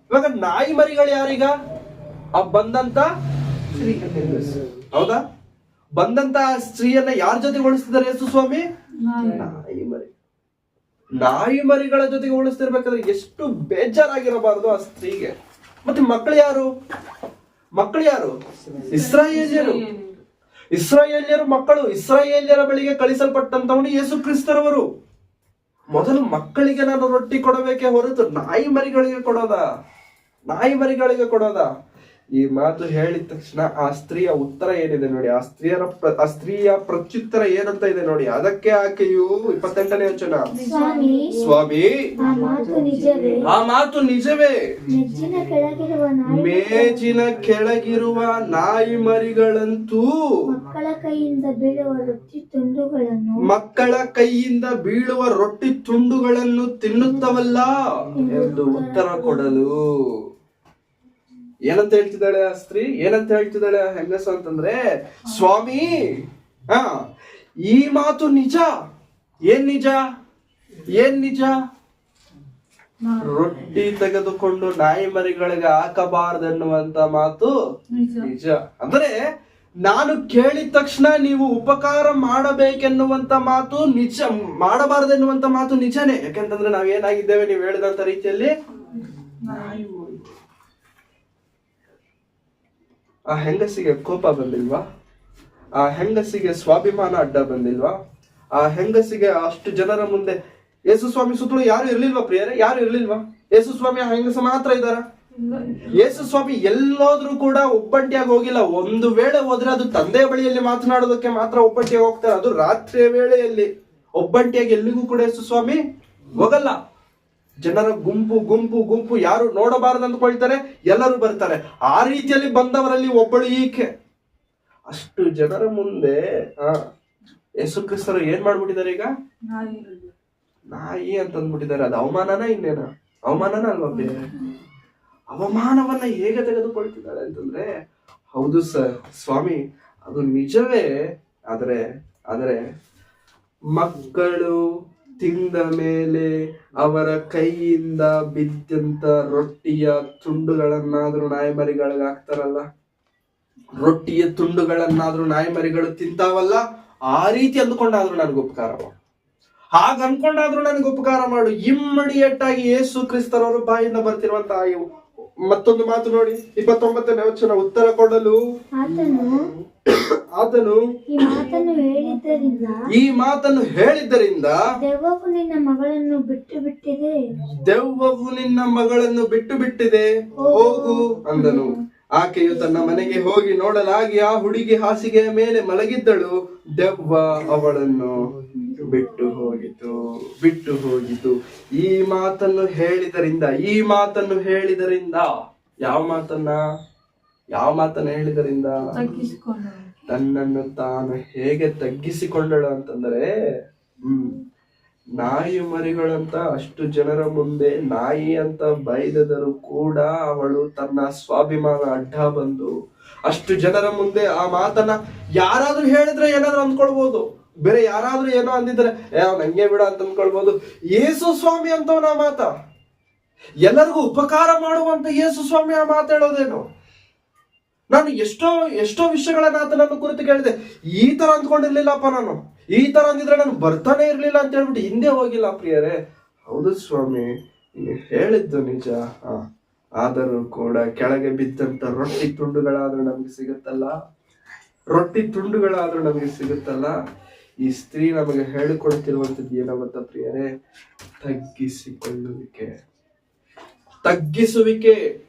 ಇವಾಗ ನಾಯಿ ಮರಿಗಳು ಯಾರೀಗ? ಆ ಬಂದಂತ ಹೌದಾ? ಬಂದಂತ ಸ್ತ್ರೀಯನ್ನ ಯಾರ ಜೊತೆಗೆ ಹೋಲಿಸ್ತಿದ್ದಾರೆ ಯೇಸು ಸ್ವಾಮಿ? ನಾಯಿ ಮರಿಗಳ ಜೊತೆಗೆ ಹೋಲಿಸ್ತಿರ್ಬೇಕಾದ್ರೆ ಎಷ್ಟು ಬೇಜಾರಾಗಿರಬಾರದು ಆ ಸ್ತ್ರೀಗೆ. ಮತ್ತೆ ಮಕ್ಕಳು ಯಾರು? ಇಸ್ರಾಯೇಲ್ಯರು ಮಕ್ಕಳು. ಇಸ್ರಾಯೇಲ್ಯರ ಬಳಿಗೆ ಕಳಿಸಲ್ಪಟ್ಟಂತವನು ಯೇಸು ಕ್ರಿಸ್ತರವರು. ಮೊದಲು ಮಕ್ಕಳಿಗೆ ನಾನು ರೊಟ್ಟಿ ಕೊಡಬೇಕೆ ಹೊರತು ನಾಯಿ ಮರಿಗಳಿಗೆ ಕೊಡೋದ? ಈ ಮಾತು ಹೇಳಿದ ತಕ್ಷಣ ಆ ಸ್ತ್ರೀಯ ಉತ್ತರ ಏನಿದೆ ನೋಡಿ. ಆ ಸ್ತ್ರೀಯ ಪ್ರತ್ಯುತ್ತರ ಏನಂತ ಇದೆ ನೋಡಿ. ಅದಕ್ಕೆ ಆಕೆಯು 28ನೇ ವಚನ, ಸ್ವಾಮಿ ಆ ಮಾತು ನಿಜವೇ. ಮೇಜಿನ ಕೆಳಗಿರುವ ನಾಯಿ ಮರಿಗಳಂತೂ ಮಕ್ಕಳ ಕೈಯಿಂದ ಬೀಳುವ ರೊಟ್ಟಿ ತುಂಡುಗಳನ್ನು ತಿನ್ನುತ್ತವಲ್ಲ ಎಂದು ಉತ್ತರ ಕೊಡಲು. ಏನಂತ ಹೇಳ್ತಿದ್ದಾಳೆ ಆ ಸ್ತ್ರೀ? ಏನಂತ ಹೇಳ್ತಿದ್ದಾಳೆ ಆ ಹೆಂಗಸು ಅಂತಂದ್ರೆ, ಸ್ವಾಮಿ ಈ ಮಾತು ನಿಜ. ಏನ್ ನಿಜ? ರೊಟ್ಟಿ ತೆಗೆದುಕೊಂಡು ನಾಯಿ ಮರಿಗಳಿಗೆ ಹಾಕಬಾರ್ದೆನ್ನುವಂತ ಮಾತು ನಿಜ. ಅಂದ್ರೆ ನಾನು ಕೇಳಿದ ತಕ್ಷಣ ನೀವು ಉಪಕಾರ ಮಾಡಬೇಕೆನ್ನುವಂತ ಮಾತು ನಿಜ, ಮಾಡಬಾರದೆನ್ನುವಂತ ಮಾತು ನಿಜನೇ. ಯಾಕಂತಂದ್ರೆ ನಾವೇನಾಗಿದ್ದೇವೆ ನೀವು ಹೇಳಿದಂತ ರೀತಿಯಲ್ಲಿ ಆ ಹೆಂಗಸಿಗೆ ಕೋಪ ಬಂದಿಲ್ವಾ? ಆ ಹೆಂಗಸಿಗೆ ಸ್ವಾಭಿಮಾನ ಅಡ್ಡ ಬಂದಿಲ್ವಾ? ಆ ಹೆಂಗಸಿಗೆ ಅಷ್ಟು ಜನರ ಮುಂದೆ ಯೇಸು ಸ್ವಾಮಿ ಸುತ್ತಲೂ ಯಾರು ಇರ್ಲಿಲ್ವಾ ಪ್ರಿಯರೇ? ಯಾರು ಇರ್ಲಿಲ್ವಾ? ಯೇಸು ಸ್ವಾಮಿ ಆ ಹೆಂಗಸ ಮಾತ್ರ ಇದ್ದಾರ? ಯೇಸು ಸ್ವಾಮಿ ಎಲ್ಲೋದ್ರೂ ಕೂಡ ಒಬ್ಬಂಟಿಯಾಗಿ ಹೋಗಿಲ್ಲ. ಒಂದು ವೇಳೆ ಹೋದ್ರೆ ಅದು ತಂದೆ ಬಳಿಯಲ್ಲಿ ಮಾತನಾಡೋದಕ್ಕೆ ಮಾತ್ರ ಒಬ್ಬಂಟಿಯಾಗಿ ಹೋಗ್ತಾರೆ. ಅದು ರಾತ್ರಿಯ ವೇಳೆಯಲ್ಲಿ. ಒಬ್ಬಂಟಿಯಾಗಿ ಎಲ್ಲಿಗೂ ಕೂಡ ಯೇಸು ಸ್ವಾಮಿ ಹೋಗಲ್ಲ. ಜನರ ಗುಂಪು ಗುಂಪು ಗುಂಪು, ಯಾರು ನೋಡಬಾರದು ಅಂದ್ಕೊಳ್ತಾರೆ, ಎಲ್ಲರೂ ಬರ್ತಾರೆ. ಆ ರೀತಿಯಲ್ಲಿ ಬಂದವರಲ್ಲಿ ಒಬ್ಬಳು ಈಕೆ. ಅಷ್ಟು ಜನರ ಮುಂದೆ ಯೇಸು ಕ್ರಿಸ್ತರು ಏನ್ ಮಾಡ್ಬಿಟ್ಟಿದ್ದಾರೆ? ಈಗ ನಾಯಿ ಅಂತ ಅಂದ್ಬಿಟ್ಟಿದ್ದಾರೆ. ಅದು ಅವಮಾನನ ಇನ್ನೇನ? ಅವಮಾನನ ಅಲ್ವಾ ಬೇರೆ? ಅವಮಾನವನ್ನ ಹೇಗೆ ತೆಗೆದುಕೊಳ್ತಿದ್ದಾರೆ ಅಂತಂದ್ರೆ, ಹೌದು ಸರ್ ಸ್ವಾಮಿ, ಅದು ನಿಜವೇ. ಆದರೆ ಮಕ್ಕಳು ತಿಂದ ಮೇಲೆ ಅವರ ಕೈಯಿಂದ ಬಿದ್ದಂತ ರೊಟ್ಟಿಯ ತುಂಡುಗಳನ್ನಾದ್ರೂ ನಾಯಿಮರಿಗಳಿಗೆ ಹಾಕ್ತಾರಲ್ಲ, ರೊಟ್ಟಿಯ ತುಂಡುಗಳನ್ನಾದ್ರೂ ನಾಯಿಮರಿಗಳು ತಿಂತಾವಲ್ಲ, ಆ ರೀತಿ ಅಂದ್ಕೊಂಡಾದ್ರೂ ನನಗೆ ಉಪಕಾರ ಮಾಡು. ಹಾಗ ಅನ್ಕೊಂಡಾದ್ರೂ ನನಗೆ ಉಪಕಾರ ಮಾಡು. ಇಮ್ಮಡಿಯೇಟ್ ಆಗಿ ಯೇಸು ಕ್ರಿಸ್ತರವರು ಬಾಯಿಂದ ಬರ್ತಿರುವಂತಹ ಮತ್ತೊಂದು ಮಾತು ನೋಡಿ, 29ನೇ ವಚನ. ಉತ್ತರ ಕೊಡಲು ಆತನು ಈ ಮಾತನ್ನು ಹೇಳಿದ್ದರಿಂದ ದೆವ್ವವು ನಿನ್ನ ಮಗಳನ್ನು ಬಿಟ್ಟು ಬಿಟ್ಟಿದೆ, ಹೋಗು ಅಂದನು. ಆಕೆಯು ತನ್ನ ಮನೆಗೆ ಹೋಗಿ ನೋಡಲಾಗಿ ಆ ಹುಡುಗಿ ಹಾಸಿಗೆಯ ಮೇಲೆ ಮಲಗಿದ್ದಳು. ದೆವ್ವ ಅವಳನ್ನು ಬಿಟ್ಟು ಹೋಗಿತು. ಈ ಮಾತನ್ನು ಹೇಳಿದರಿಂದ ಯಾವ ಮಾತನ್ನ ಹೇಳಿದರಿಂದ? ತನ್ನನ್ನು ತಾನು ಹೇಗೆ ತಗ್ಗಿಸಿಕೊಂಡಳು ಅಂತಂದ್ರೆ, ನಾಯಿ ಮರಿಗಳಂತ ಅಷ್ಟು ಜನರ ಮುಂದೆ ನಾಯಿ ಅಂತ ಬೈದರು ಕೂಡ ಅವಳು ತನ್ನ ಸ್ವಾಭಿಮಾನ ಅಡ್ಡ ಬಂದು ಅಷ್ಟು ಜನರ ಮುಂದೆ ಆ ಮಾತನ್ನ ಯಾರಾದ್ರೂ ಹೇಳಿದ್ರೆ ಏನಾದ್ರೂ ಅಂದ್ಕೊಳ್ಬಹುದು, ಬೇರೆ ಯಾರಾದ್ರೂ ಏನೋ ಅಂದಿದ್ರೆ ನಂಗೆ ಬಿಡ ಅಂತ ಅಂದ್ಕೊಳ್ಬಹುದು. ಯೇಸು ಸ್ವಾಮಿ ಅಂತವನ ಮಾತ, ಎಲ್ಲರಿಗೂ ಉಪಕಾರ ಮಾಡುವಂತ ಯೇಸು ಸ್ವಾಮಿ ಆ ಮಾತಾಡೋದೇನು? ನಾನು ಎಷ್ಟೋ ವಿಷಯಗಳನ್ನ ಆತನನ್ನು ಕುರಿತು ಕೇಳಿದೆ. ಈ ತರ ಅಂದ್ಕೊಂಡಿರ್ಲಿಲ್ಲಪ್ಪ, ನಾನು ಈ ತರ ಅಂದಿದ್ರೆ ನಾನು ಬರ್ತಾನೆ ಇರ್ಲಿಲ್ಲ ಅಂತ ಹೇಳ್ಬಿಟ್ಟು ಹಿಂದೆ ಹೋಗಿಲ್ಲ ಪ್ರಿಯರೇ. ಹೌದು ಸ್ವಾಮಿ, ನೀನು ಹೇಳಿದ್ದು ನಿಜ. ಆದರೂ ಕೂಡ ಕೆಳಗೆ ಬಿದ್ದಂತ ರೊಟ್ಟಿ ತುಂಡುಗಳಾದ್ರೂ ನಮ್ಗೆ ಸಿಗುತ್ತಲ್ಲ. ಈ ಸ್ತ್ರೀ ನಮಗೆ ಹೇಳಿಕೊಡ್ತಿರುವಂತದ್ದು ಏನೋ ಗೊತ್ತಾ ಪ್ರಿಯರೇ? ತಗ್ಗಿಸುವಿಕೆ.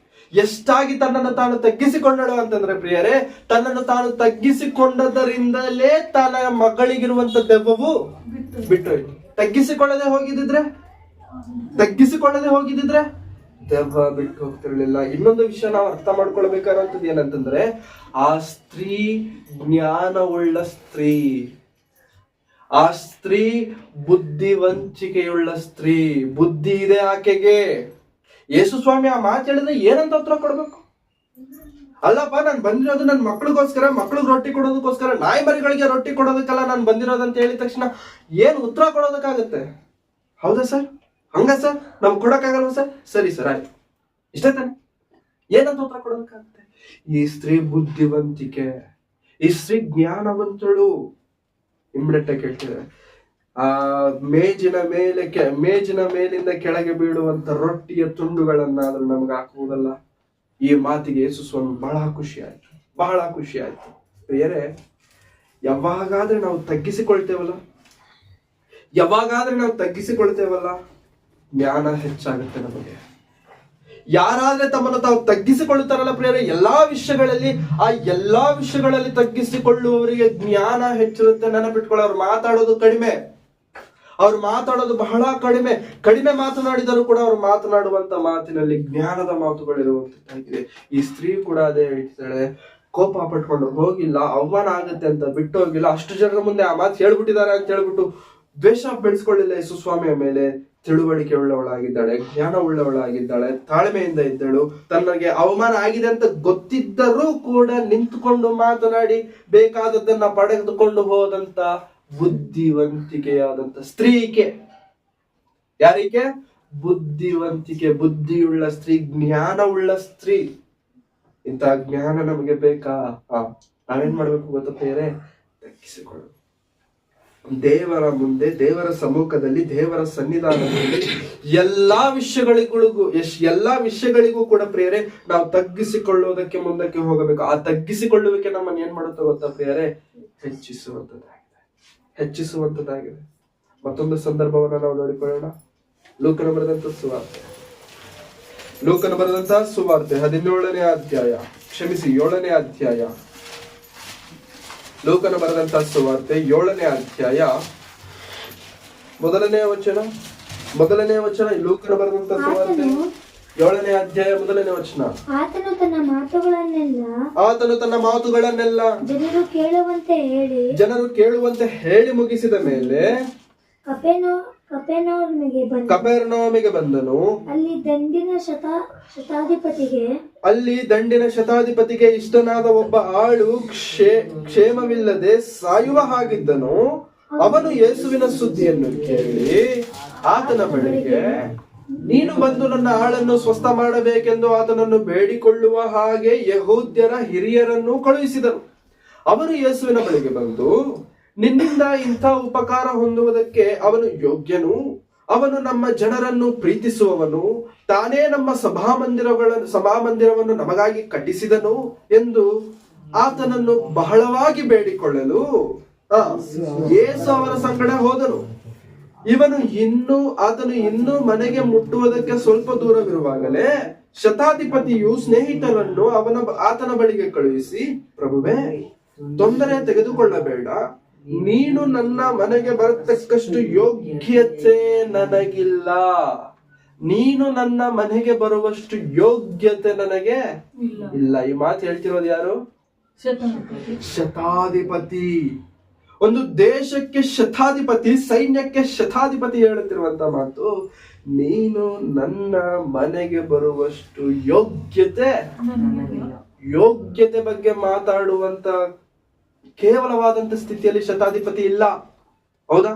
ಎಷ್ಟಾಗಿ ತನ್ನನ್ನು ತಾನು ತಗ್ಗಿಸಿಕೊಂಡಳು ಅಂತಂದ್ರೆ ಪ್ರಿಯರೇ, ತನ್ನನ್ನು ತಾನು ತಗ್ಗಿಸಿಕೊಂಡದರಿಂದಲೇ ತನ್ನ ಮಗಳಿಗಿರುವಂತ ದೆವ್ವವು ಬಿಟ್ಟೋಯ್ತು. ತಗ್ಗಿಸಿಕೊಳ್ಳದೆ ಹೋಗಿದ್ದಿದ್ರೆ ದೆವ್ವ ಬಿಟ್ಟು ಹೋಗ್ತಿರ್ಲಿಲ್ಲ. ಇನ್ನೊಂದು ವಿಷಯ ನಾವು ಅರ್ಥ ಮಾಡ್ಕೊಳ್ಬೇಕಾದಂಥದ್ದು ಏನಂತಂದ್ರೆ, ಆ ಸ್ತ್ರೀ ಜ್ಞಾನವುಳ್ಳ ಸ್ತ್ರೀ, ಆ ಸ್ತ್ರೀ ಬುದ್ಧಿವಂತಿಕೆಯುಳ್ಳ ಸ್ತ್ರೀ. ಬುದ್ಧಿ ಇದೆ ಆಕೆಗೆ. ಯೇಸು ಸ್ವಾಮಿ ಆ ಮಾತು ಹೇಳಿದ್ರೆ ಏನಂತ ಉತ್ತರ ಕೊಡ್ಬೇಕು? ಅಲ್ಲಪ್ಪ, ನಾನು ಬಂದಿರೋದು ನನ್ನ ಮಕ್ಳಿಗೆ ರೊಟ್ಟಿ ಕೊಡೋದಕ್ಕೋಸ್ಕರ, ನಾಯಿ ಮರಿಗಳಿಗೆ ರೊಟ್ಟಿ ಕೊಡೋದಕ್ಕಲ್ಲ ನಾನು ಬಂದಿರೋದಂತ ಹೇಳಿದ ತಕ್ಷಣ ಏನ್ ಉತ್ತರ ಕೊಡೋದಕ್ಕಾಗತ್ತೆ? ಹೌದಾ ಸರ್? ಹಂಗ ಸರ್? ನಮ್ಗೆ ಕೊಡಕ್ಕಾಗಲ್ವ ಸರ್? ಸರಿ ಸರ್, ಆಯ್ತು, ಇಷ್ಟೇ ತಾನೆ? ಏನಂತ ಉತ್ತರ ಕೊಡೋದಕ್ಕಾಗತ್ತೆ? ಈ ಸ್ತ್ರೀ ಬುದ್ಧಿವಂತಿಕೆ, ಈ ಸ್ತ್ರೀ ಜ್ಞಾನವಂತಳು. ಇಮ್ಮಿಡಿಯೇಟ್ ಆಗಿ ಕೇಳ್ತಿದ್ದಾರೆ, ಆ ಮೇಜಿನ ಮೇಲಿಂದ ಕೆಳಗೆ ಬೀಳುವಂತ ರೊಟ್ಟಿಯ ತುಂಡುಗಳನ್ನಾದ್ರೂ ನಮ್ಗೆ ಹಾಕುವುದಲ್ಲ. ಈ ಮಾತಿಗೆ ಯೇಸು ಸ್ವಾಮಿ ಬಹಳ ಖುಷಿ ಆಯ್ತು. ಬೇರೆ ಯಾವಾಗಾದ್ರೆ ನಾವು ತಗ್ಗಿಸಿಕೊಳ್ತೇವಲ್ಲ, ಜ್ಞಾನ ಹೆಚ್ಚಾಗುತ್ತೆ ನಮಗೆ. ಯಾರಾದ್ರೆ ತಮ್ಮನ್ನು ತಾವು ತಗ್ಗಿಸಿಕೊಳ್ಳುತ್ತಾರಲ್ಲ ಪ್ರಿಯರೇ, ಎಲ್ಲಾ ವಿಷಯಗಳಲ್ಲಿ ತಗ್ಗಿಸಿಕೊಳ್ಳುವವರಿಗೆ ಜ್ಞಾನ ಹೆಚ್ಚಿರುತ್ತೆ. ನೆನಪಿಟ್ಕೊಳ್ಳಿ, ಅವ್ರು ಮಾತಾಡೋದು ಬಹಳ ಕಡಿಮೆ ಮಾತನಾಡಿದರೂ ಕೂಡ ಅವ್ರು ಮಾತನಾಡುವಂತ ಮಾತಿನಲ್ಲಿ ಜ್ಞಾನದ ಮಾತುಗಳಿರುವಂತಾಗಿದೆ. ಈ ಸ್ತ್ರೀ ಕೂಡ ಅದೇ ಹೇಳ್ತಿದ್ದಾಳೆ, ಕೋಪ ಪಟ್ಕೊಂಡು ಹೋಗಿಲ್ಲ, ಅವಮಾನ ಆಗುತ್ತೆ ಅಂತ ಬಿಟ್ಟು ಹೋಗಿಲ್ಲ. ಅಷ್ಟು ಜನರ ಮುಂದೆ ಆ ಮಾತು ಹೇಳ್ಬಿಟ್ಟಿದ್ದಾರೆ ಅಂತ ಹೇಳ್ಬಿಟ್ಟು ದ್ವೇಷ ಬೆಳೆಸ್ಕೊಳ್ಳಿಲ್ಲ ಯೇಸು ಸ್ವಾಮಿಯ ಮೇಲೆ. ತಿಳುವಳಿಕೆ ಉಳ್ಳವಳಾಗಿದ್ದಾಳೆ, ಜ್ಞಾನ ಉಳ್ಳವಳಾಗಿದ್ದಾಳೆ, ತಾಳ್ಮೆಯಿಂದ ಇದ್ದಳು. ತನಗೆ ಅವಮಾನ ಆಗಿದೆ ಅಂತ ಗೊತ್ತಿದ್ದರೂ ಕೂಡ ನಿಂತುಕೊಂಡು ಮಾತನಾಡಿ ಬೇಕಾದದ್ದನ್ನ ಪಡೆದುಕೊಂಡು ಹೋದಂತ ಬುದ್ಧಿವಂತಿಕೆಯಾದಂತ ಸ್ತ್ರೀಕೆ. ಯಾರಿಗೆ? ಬುದ್ಧಿಯುಳ್ಳ ಸ್ತ್ರೀ, ಜ್ಞಾನವುಳ್ಳ ಸ್ತ್ರೀ. ಇಂತಹ ಜ್ಞಾನ ನಮಗೆ ಬೇಕಾ? ನಾವೇನ್ ಮಾಡ್ಬೇಕು ಗೊತ್ತಾ ಪ್ರಿಯರೇ? ದೇವರ ಮುಂದೆ, ದೇವರ ಸಮ್ಮುಖದಲ್ಲಿ, ದೇವರ ಸನ್ನಿಧಾನದಲ್ಲಿ ಎಲ್ಲಾ ವಿಷಯಗಳಿಗೂ ಕೂಡ ಪ್ರಿಯರೇ ನಾವು ತಗ್ಗಿಸಿಕೊಳ್ಳುವುದಕ್ಕೆ ಮುಂದಕ್ಕೆ ಹೋಗಬೇಕು. ಆ ತಗ್ಗಿಸಿಕೊಳ್ಳುವಿಕೆ ನಮ್ಮನ್ನು ಏನ್ ಮಾಡುತ್ತೆ ಗೊತ್ತಾ ಪ್ರಿಯರೇ? ಹೆಚ್ಚಿಸುವಂತದ್ದಾಗಿದೆ. ಮತ್ತೊಂದು ಸಂದರ್ಭವನ್ನ ನಾವು ನೋಡಿಕೊಳ್ಳೋಣ. ಲೂಕನ ಬರೆದಂತ ಸುವಾರ್ತೆ 17ನೇ ಅಧ್ಯಾಯ, 7ನೇ ಅಧ್ಯಾಯ. ಲೂಕನ ಬರೆದಂತ ಸುವಾರ್ತೆ 7ನೇ ಅಧ್ಯಾಯ 1ನೇ ವಚನ. ಲೂಕನ ಬರೆದಂತ ಸುವಾರ್ತೆ 7ನೇ ಅಧ್ಯಾಯ 1ನೇ ವಚನ. ಆತನು ತನ್ನ ಮಾತುಗಳನ್ನೆಲ್ಲ ಜನರು ಕೇಳುವಂತೆ ಹೇಳಿ ಮುಗಿಸಿದ ಮೇಲೆ ಕಪೆರ್ನೌಮಿಗೆ ಬಂದನು. ಅಲ್ಲಿ ದಂಡಿನ ಶತಾಧಿಪತಿಗೆ ಇಷ್ಟನಾದ ಒಬ್ಬ ಆಳು ಕ್ಷೇಮವಿಲ್ಲದೆ ಸಾಯುವ ಹಾಗಿದ್ದನು. ಅವನು ಯೇಸುವಿನ ಸುದ್ದಿಯನ್ನು ಕೇಳಿ ಆತನ ಬಳಿಗೆ, ನೀನು ಬಂದು ನನ್ನ ಆಳನ್ನು ಸ್ವಸ್ಥ ಮಾಡಬೇಕೆಂದು ಆತನನ್ನು ಬೇಡಿಕೊಳ್ಳುವ ಹಾಗೆ ಯಹೂದ್ಯರ ಹಿರಿಯರನ್ನು ಕಳುಹಿಸಿದನು. ಅವರು ಯೇಸುವಿನ ಬಳಿಗೆ ಬಂದು, ನಿನ್ನಿಂದ ಇಂಥ ಉಪಕಾರ ಹೊಂದುವುದಕ್ಕೆ ಅವನು ಯೋಗ್ಯನು, ಅವನು ನಮ್ಮ ಜನರನ್ನು ಪ್ರೀತಿಸುವವನು, ತಾನೇ ನಮ್ಮ ಸಭಾಮಂದಿರವನ್ನು ನಮಗಾಗಿ ಕಟ್ಟಿಸಿದನು ಎಂದು ಆತನನ್ನು ಬಹಳವಾಗಿ ಬೇಡಿಕೊಳ್ಳಲು ಯೇಸು ಅವರ ಸಂಗಡ ಹೋದನು. ಆತನು ಇನ್ನೂ ಮನೆಗೆ ಮುಟ್ಟುವುದಕ್ಕೆ ಸ್ವಲ್ಪ ದೂರವಿರುವಾಗಲೇ ಶತಾಧಿಪತಿಯು ಸ್ನೇಹಿತರನ್ನು ಆತನ ಬಳಿಗೆ ಕಳುಹಿಸಿ, ಪ್ರಭುವೇ, ತೊಂದರೆ ತೆಗೆದುಕೊಳ್ಳಬೇಡ, ನೀನು ನನ್ನ ಮನೆಗೆ ಬರತಕ್ಕಷ್ಟು ಯೋಗ್ಯತೆ ನನಗಿಲ್ಲ. ನೀನು ನನ್ನ ಮನೆಗೆ ಬರುವಷ್ಟು ಯೋಗ್ಯತೆ ನನಗೆ ಇಲ್ಲ. ಈ ಮಾತು ಹೇಳ್ತಿರೋದು ಯಾರು? ಶತಾಧಿಪತಿ. ಒಂದು ದೇಶಕ್ಕೆ ಶತಾಧಿಪತಿ, ಸೈನ್ಯಕ್ಕೆ ಶತಾಧಿಪತಿ ಹೇಳುತ್ತಿರುವಂತ ಮಾತು, ನೀನು ನನ್ನ ಮನೆಗೆ ಬರುವಷ್ಟು ಯೋಗ್ಯತೆ ಬಗ್ಗೆ ಮಾತಾಡುವಂತ ಕೇವಲವಾದಂತ ಸ್ಥಿತಿಯಲ್ಲಿ ಶತಾಧಿಪತಿ ಇಲ್ಲ. ಹೌದಾ?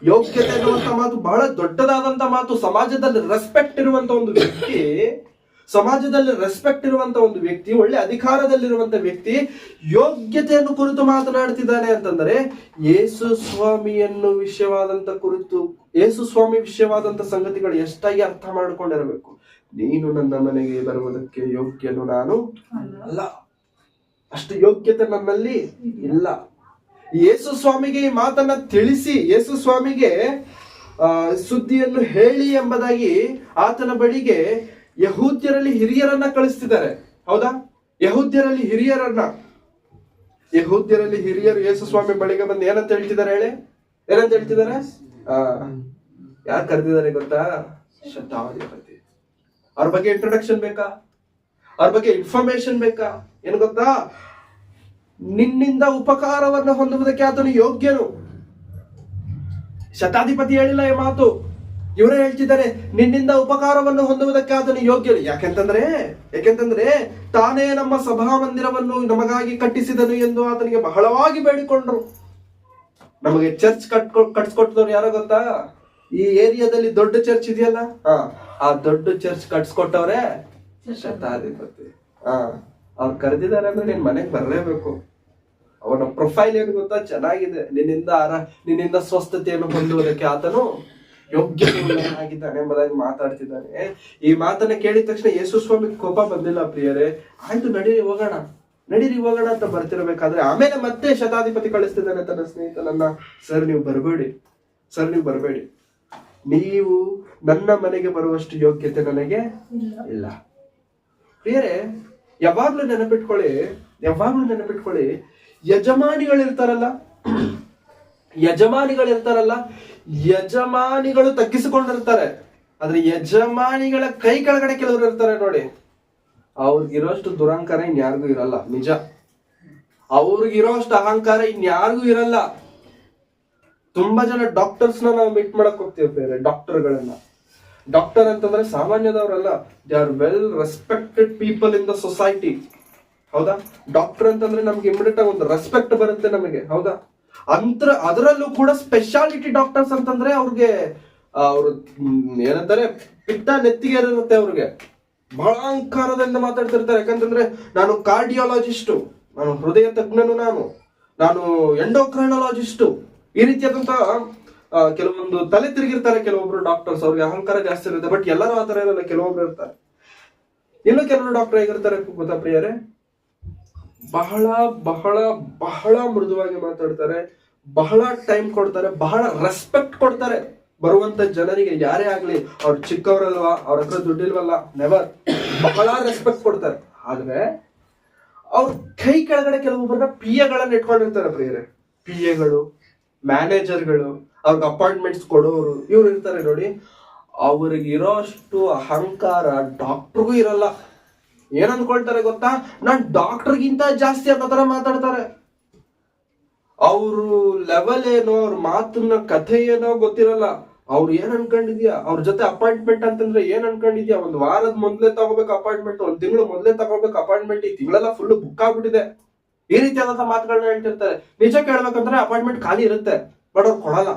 ಯೋಗ್ಯತೆ ಅನ್ನುವಂತ ಮಾತು ಬಹಳ ದೊಡ್ಡದಾದಂತ ಮಾತು. ಸಮಾಜದಲ್ಲಿ ರೆಸ್ಪೆಕ್ಟ್ ಇರುವಂತ ಒಂದು ವ್ಯಕ್ತಿ, ಒಳ್ಳೆ ಅಧಿಕಾರದಲ್ಲಿರುವಂತ ವ್ಯಕ್ತಿ ಯೋಗ್ಯತೆಯನ್ನು ಕುರಿತು ಮಾತನಾಡ್ತಿದ್ದಾನೆ ಅಂತಂದ್ರೆ ಯೇಸು ಸ್ವಾಮಿ ವಿಷಯವಾದಂತ ಸಂಗತಿಗಳು ಎಷ್ಟಾಗಿ ಅರ್ಥ ಮಾಡಿಕೊಂಡಿರಬೇಕು. ನೀನು ನನ್ನ ಮನೆಗೆ ಬರುವುದಕ್ಕೆ ಯೋಗ್ಯನು ನಾನು ಅಲ್ಲ, ಅಷ್ಟು ಯೋಗ್ಯತೆ ನನ್ನಲ್ಲಿ ಇಲ್ಲ. ಯೇಸು ಸ್ವಾಮಿಗೆ ಈ ಮಾತನ್ನ ತಿಳಿಸಿ, ಯೇಸು ಸ್ವಾಮಿಗೆ ಸುದ್ದಿಯನ್ನು ಹೇಳಿ ಎಂಬುದಾಗಿ ಆತನ ಬಳಿಗೆ ಯಹೂದ್ಯರಲ್ಲಿ ಹಿರಿಯರನ್ನ ಕಳಿಸ್ತಿದ್ದಾರೆ. ಹೌದಾ? ಯಹೂದ್ಯರಲ್ಲಿ ಹಿರಿಯರು ಯೇಸು ಸ್ವಾಮಿ ಬಳಿಗೆ ಬಂದು ಏನಂತ ಹೇಳ್ತಿದ್ದಾರೆ ಹೇಳಿ? ಏನಂತ ಹೇಳ್ತಿದ್ದಾರೆ? ಯಾರು ಕರೆದಿದ್ದಾರೆ ಗೊತ್ತಾ? ಶತಾಧಿಪತಿ. ಅವ್ರ ಬಗ್ಗೆ ಇಂಟ್ರೊಡಕ್ಷನ್ ಬೇಕಾ? ಅವ್ರ ಬಗ್ಗೆ ಇನ್ಫಾರ್ಮೇಶನ್ ಬೇಕಾ? ಏನು ಗೊತ್ತಾ? ನಿನ್ನಿಂದ ಉಪಕಾರವನ್ನು ಹೊಂದುವುದಕ್ಕೆ ಆತನು ಯೋಗ್ಯನು. ಶತಾಧಿಪತಿ ಹೇಳಿಲ್ಲ ಈ ಮಾತು, ಇವರೇ ಹೇಳ್ತಿದ್ದಾರೆ ನಿನ್ನಿಂದ ಉಪಕಾರವನ್ನು ಹೊಂದುವುದಕ್ಕೆ ಆತನು ಯೋಗ್ಯನು. ಯಾಕೆಂತಂದ್ರೆ ತಾನೇ ನಮ್ಮ ಸಭಾಮಂದಿರವನ್ನು ನಮಗಾಗಿ ಕಟ್ಟಿಸಿದನು ಎಂದು ಆತನಿಗೆ ಬಹಳವಾಗಿ ಬೇಡಿಕೊಂಡ್ರು. ನಮಗೆ ಚರ್ಚ್ ಕಟ್ಸ್ಕೊಟ್ಟವ್ರು ಯಾರೋ ಗೊತ್ತಾ? ಈ ಏರಿಯಾದಲ್ಲಿ ದೊಡ್ಡ ಚರ್ಚ್ ಇದೆಯಲ್ಲ, ಆ ದೊಡ್ಡ ಚರ್ಚ್ ಕಟ್ಸ್ಕೊಟ್ಟವ್ರೆ ಶತಾಧಿಪತಿ. ಅವ್ರು ಕರೆದಿದ್ದಾರೆ ಅಂದ್ರೆ ನೀನ್ ಮನೆಗೆ ಬರಲೇಬೇಕು. ಅವನ ಪ್ರೊಫೈಲ್ ಏನು ಗೊತ್ತಾ? ಚೆನ್ನಾಗಿದೆ. ನಿನ್ನಿಂದ ಸ್ವಸ್ಥತೆಯನ್ನು ಹೊಂದುವುದಕ್ಕೆ ಆತನು ಯೋಗ್ಯನಾಗಿದ್ದಾನೆ ಎಂಬುದಾಗಿ ಮಾತಾಡ್ತಿದ್ದಾನೆ. ಈ ಮಾತನ್ನ ಕೇಳಿದ ತಕ್ಷಣ ಯೇಸು ಸ್ವಾಮಿ ಕೋಪ ಬಂದಿಲ್ಲ. ಪ್ರಿಯರೇ, ಆಯ್ತು ನಡೀರಿ ಹೋಗೋಣ ಅಂತ ಬರ್ತಿರ್ಬೇಕಾದ್ರೆ ಆಮೇಲೆ ಮತ್ತೆ ಶತಾಧಿಪತಿ ಕಳಿಸ್ತಿದ್ದಾನೆ ತನ್ನ ಸ್ನೇಹಿತನನ್ನ, ಸರ್ ನೀವು ಬರಬೇಡಿ, ನೀವು ನನ್ನ ಮನೆಗೆ ಬರುವಷ್ಟು ಯೋಗ್ಯತೆ ನನಗೆ ಇಲ್ಲ. ಪ್ರಿಯರೇ, ಯಾವಾಗ್ಲೂ ನೆನಪಿಟ್ಕೊಳ್ಳಿ, ಯಜಮಾನಿಗಳಿರ್ತಾರಲ್ಲ, ಯಜಮಾನಿಗಳು ತಗ್ಗಿಸಿಕೊಂಡಿರ್ತಾರೆ. ಆದ್ರೆ ಯಜಮಾನಿಗಳ ಕೈ ಕೆಳಗಡೆ ಕೆಲವರು ಇರ್ತಾರೆ ನೋಡಿ, ಅವ್ರಿಗಿರೋಷ್ಟು ದುರಹಂಕಾರ ಇನ್ಯಾರಿಗೂ ಇರಲ್ಲ. ನಿಜ, ಅವ್ರಿಗಿರೋಷ್ಟು ಅಹಂಕಾರ ಇನ್ಯಾರಿಗೂ ಇರಲ್ಲ. ತುಂಬಾ ಜನ ಡಾಕ್ಟರ್ಸ್ ನಾವು ಮೀಟ್ ಮಾಡಕ್ ಹೋಗ್ತಿರ್ತಾರೆ. ಡಾಕ್ಟರ್ ಅಂತಂದ್ರೆ ಸಾಮಾನ್ಯದವರಲ್ಲ, they are well respected people in the society. ಹೌದಾ? ಡಾಕ್ಟರ್ ಅಂತಂದ್ರೆ ನಮ್ಗೆ ಇಮಿಡಿಯೇಟ್ ಆಗಿ ಒಂದು ರೆಸ್ಪೆಕ್ಟ್ ಬರುತ್ತೆ ನಮಗೆ. ಹೌದಾ? ಅದರಲ್ಲೂ ಕೂಡ ಸ್ಪೆಷಾಲಿಟಿ ಡಾಕ್ಟರ್ಸ್ ಅಂತಂದ್ರೆ ಅವ್ರಿಗೆ ಏನಂತಾರೆ, ಪಿತ್ತ ನೆತ್ತಿಗೆ ಇರುತ್ತೆ. ಅವ್ರಿಗೆ ಬಹಳ ಅಹಂಕಾರದಿಂದ ಮಾತಾಡ್ತಿರ್ತಾರೆ. ಯಾಕಂತಂದ್ರೆ ನಾನು ಕಾರ್ಡಿಯಾಲಜಿಸ್ಟು, ನಾನು ಹೃದಯ ತಜ್ಞನು, ನಾನು ಎಂಡೋಕ್ರೈನಾಲಜಿಸ್ಟು, ಈ ರೀತಿಯಾದಂತ ಕೆಲವೊಂದು ತಲೆ ತಿರುಗಿರ್ತಾರೆ ಕೆಲವೊಬ್ರು ಡಾಕ್ಟರ್ಸ್, ಅವ್ರಿಗೆ ಅಹಂಕಾರ ಜಾಸ್ತಿ ಇರುತ್ತೆ. ಬಟ್ ಎಲ್ಲರೂ ಆತರ ಇರಲ್ಲ, ಕೆಲವೊಬ್ರು ಇರ್ತಾರೆ. ಇನ್ನು ಕೆಲವರು ಡಾಕ್ಟರ್ ಹೇಗಿರ್ತಾರೆ ಗೊತ್ತಾ ಪ್ರಿಯರೇ? ಬಹಳ ಬಹಳ ಬಹಳ ಮೃದುವಾಗಿ ಮಾತಾಡ್ತಾರೆ, ಬಹಳ ಟೈಮ್ ಕೊಡ್ತಾರೆ, ಬಹಳ ರೆಸ್ಪೆಕ್ಟ್ ಕೊಡ್ತಾರೆ ಬರುವಂತ ಜನರಿಗೆ. ಯಾರೇ ಆಗ್ಲಿ, ಅವ್ರು ಚಿಕ್ಕವರಲ್ವಾ, ಅವ್ರ ಹತ್ರ ದುಡ್ಡಿಲ್ವಲ್ಲ, ನೆವರ್. ಬಹಳ ರೆಸ್ಪೆಕ್ಟ್ ಕೊಡ್ತಾರೆ. ಆದ್ರೆ ಅವ್ರ ಕೈ ಕೆಳಗಡೆ ಕೆಲವೊಬ್ಬರನ್ನ ಪಿಎಗಳನ್ನ ಇಟ್ಕೊಂಡಿರ್ತಾರೆ ಪ್ರಿಯರೇ. ಪಿಎಗಳು, ಮ್ಯಾನೇಜರ್ಗಳು, ಅವ್ರಿಗೆ ಅಪಾಯಿಂಟ್ಮೆಂಟ್ಸ್ ಕೊಡೋರು, ಇವ್ರು ಇರ್ತಾರೆ ನೋಡಿ. ಅವ್ರಿಗೆ ಇರೋಷ್ಟು ಅಹಂಕಾರ ಡಾಕ್ಟರ್ಗೂ ಇರಲ್ಲ. ಏನ್ ಅನ್ಕೊಳ್ತಾರೆ ಗೊತ್ತಾ? ನಾನ್ ಡಾಕ್ಟರ್ಗಿಂತ ಜಾಸ್ತಿ ಅನ್ನೋ ತರ ಮಾತಾಡ್ತಾರೆ. ಅವರು ಲೆವೆಲ್ ಏನೋ, ಅವ್ರ ಮಾತನ್ನ ಕಥೆ ಏನೋ ಗೊತ್ತಿರಲ್ಲ. ಅವ್ರು ಏನ್ ಅನ್ಕೊಂಡಿದ್ಯಾ, ಅವ್ರ ಜೊತೆ ಅಪಾಯಿಂಟ್ಮೆಂಟ್ ಅಂತಂದ್ರೆ ಏನ್ ಅನ್ಕೊಂಡಿದ್ಯಾ? ಒಂದ್ ವಾರದ ಮೊದ್ಲೇ ತಗೋಬೇಕು ಅಪಾಯಿಂಟ್ಮೆಂಟ್, ಒಂದ್ ತಿಂಗಳು ಮೊದ್ಲೇ ತಗೋಬೇಕು ಅಪಾಯಿಂಟ್ಮೆಂಟ್. ಈ ತಿಂಗಳೆಲ್ಲ ಫುಲ್ ಬುಕ್ ಆಗ್ಬಿಟ್ಟಿದೆ. ಈ ರೀತಿಯಾದಂತ ಮಾತುಗಳನ್ನ ಹೇಳ್ತಿರ್ತಾರೆ. ನಿಜ ಕೇಳ್ಬೇಕಂದ್ರೆ ಅಪಾಯಿಂಟ್ಮೆಂಟ್ ಖಾಲಿ ಇರುತ್ತೆ, ಬಟ್ ಅವ್ರು ಕೊಡಲ್ಲ.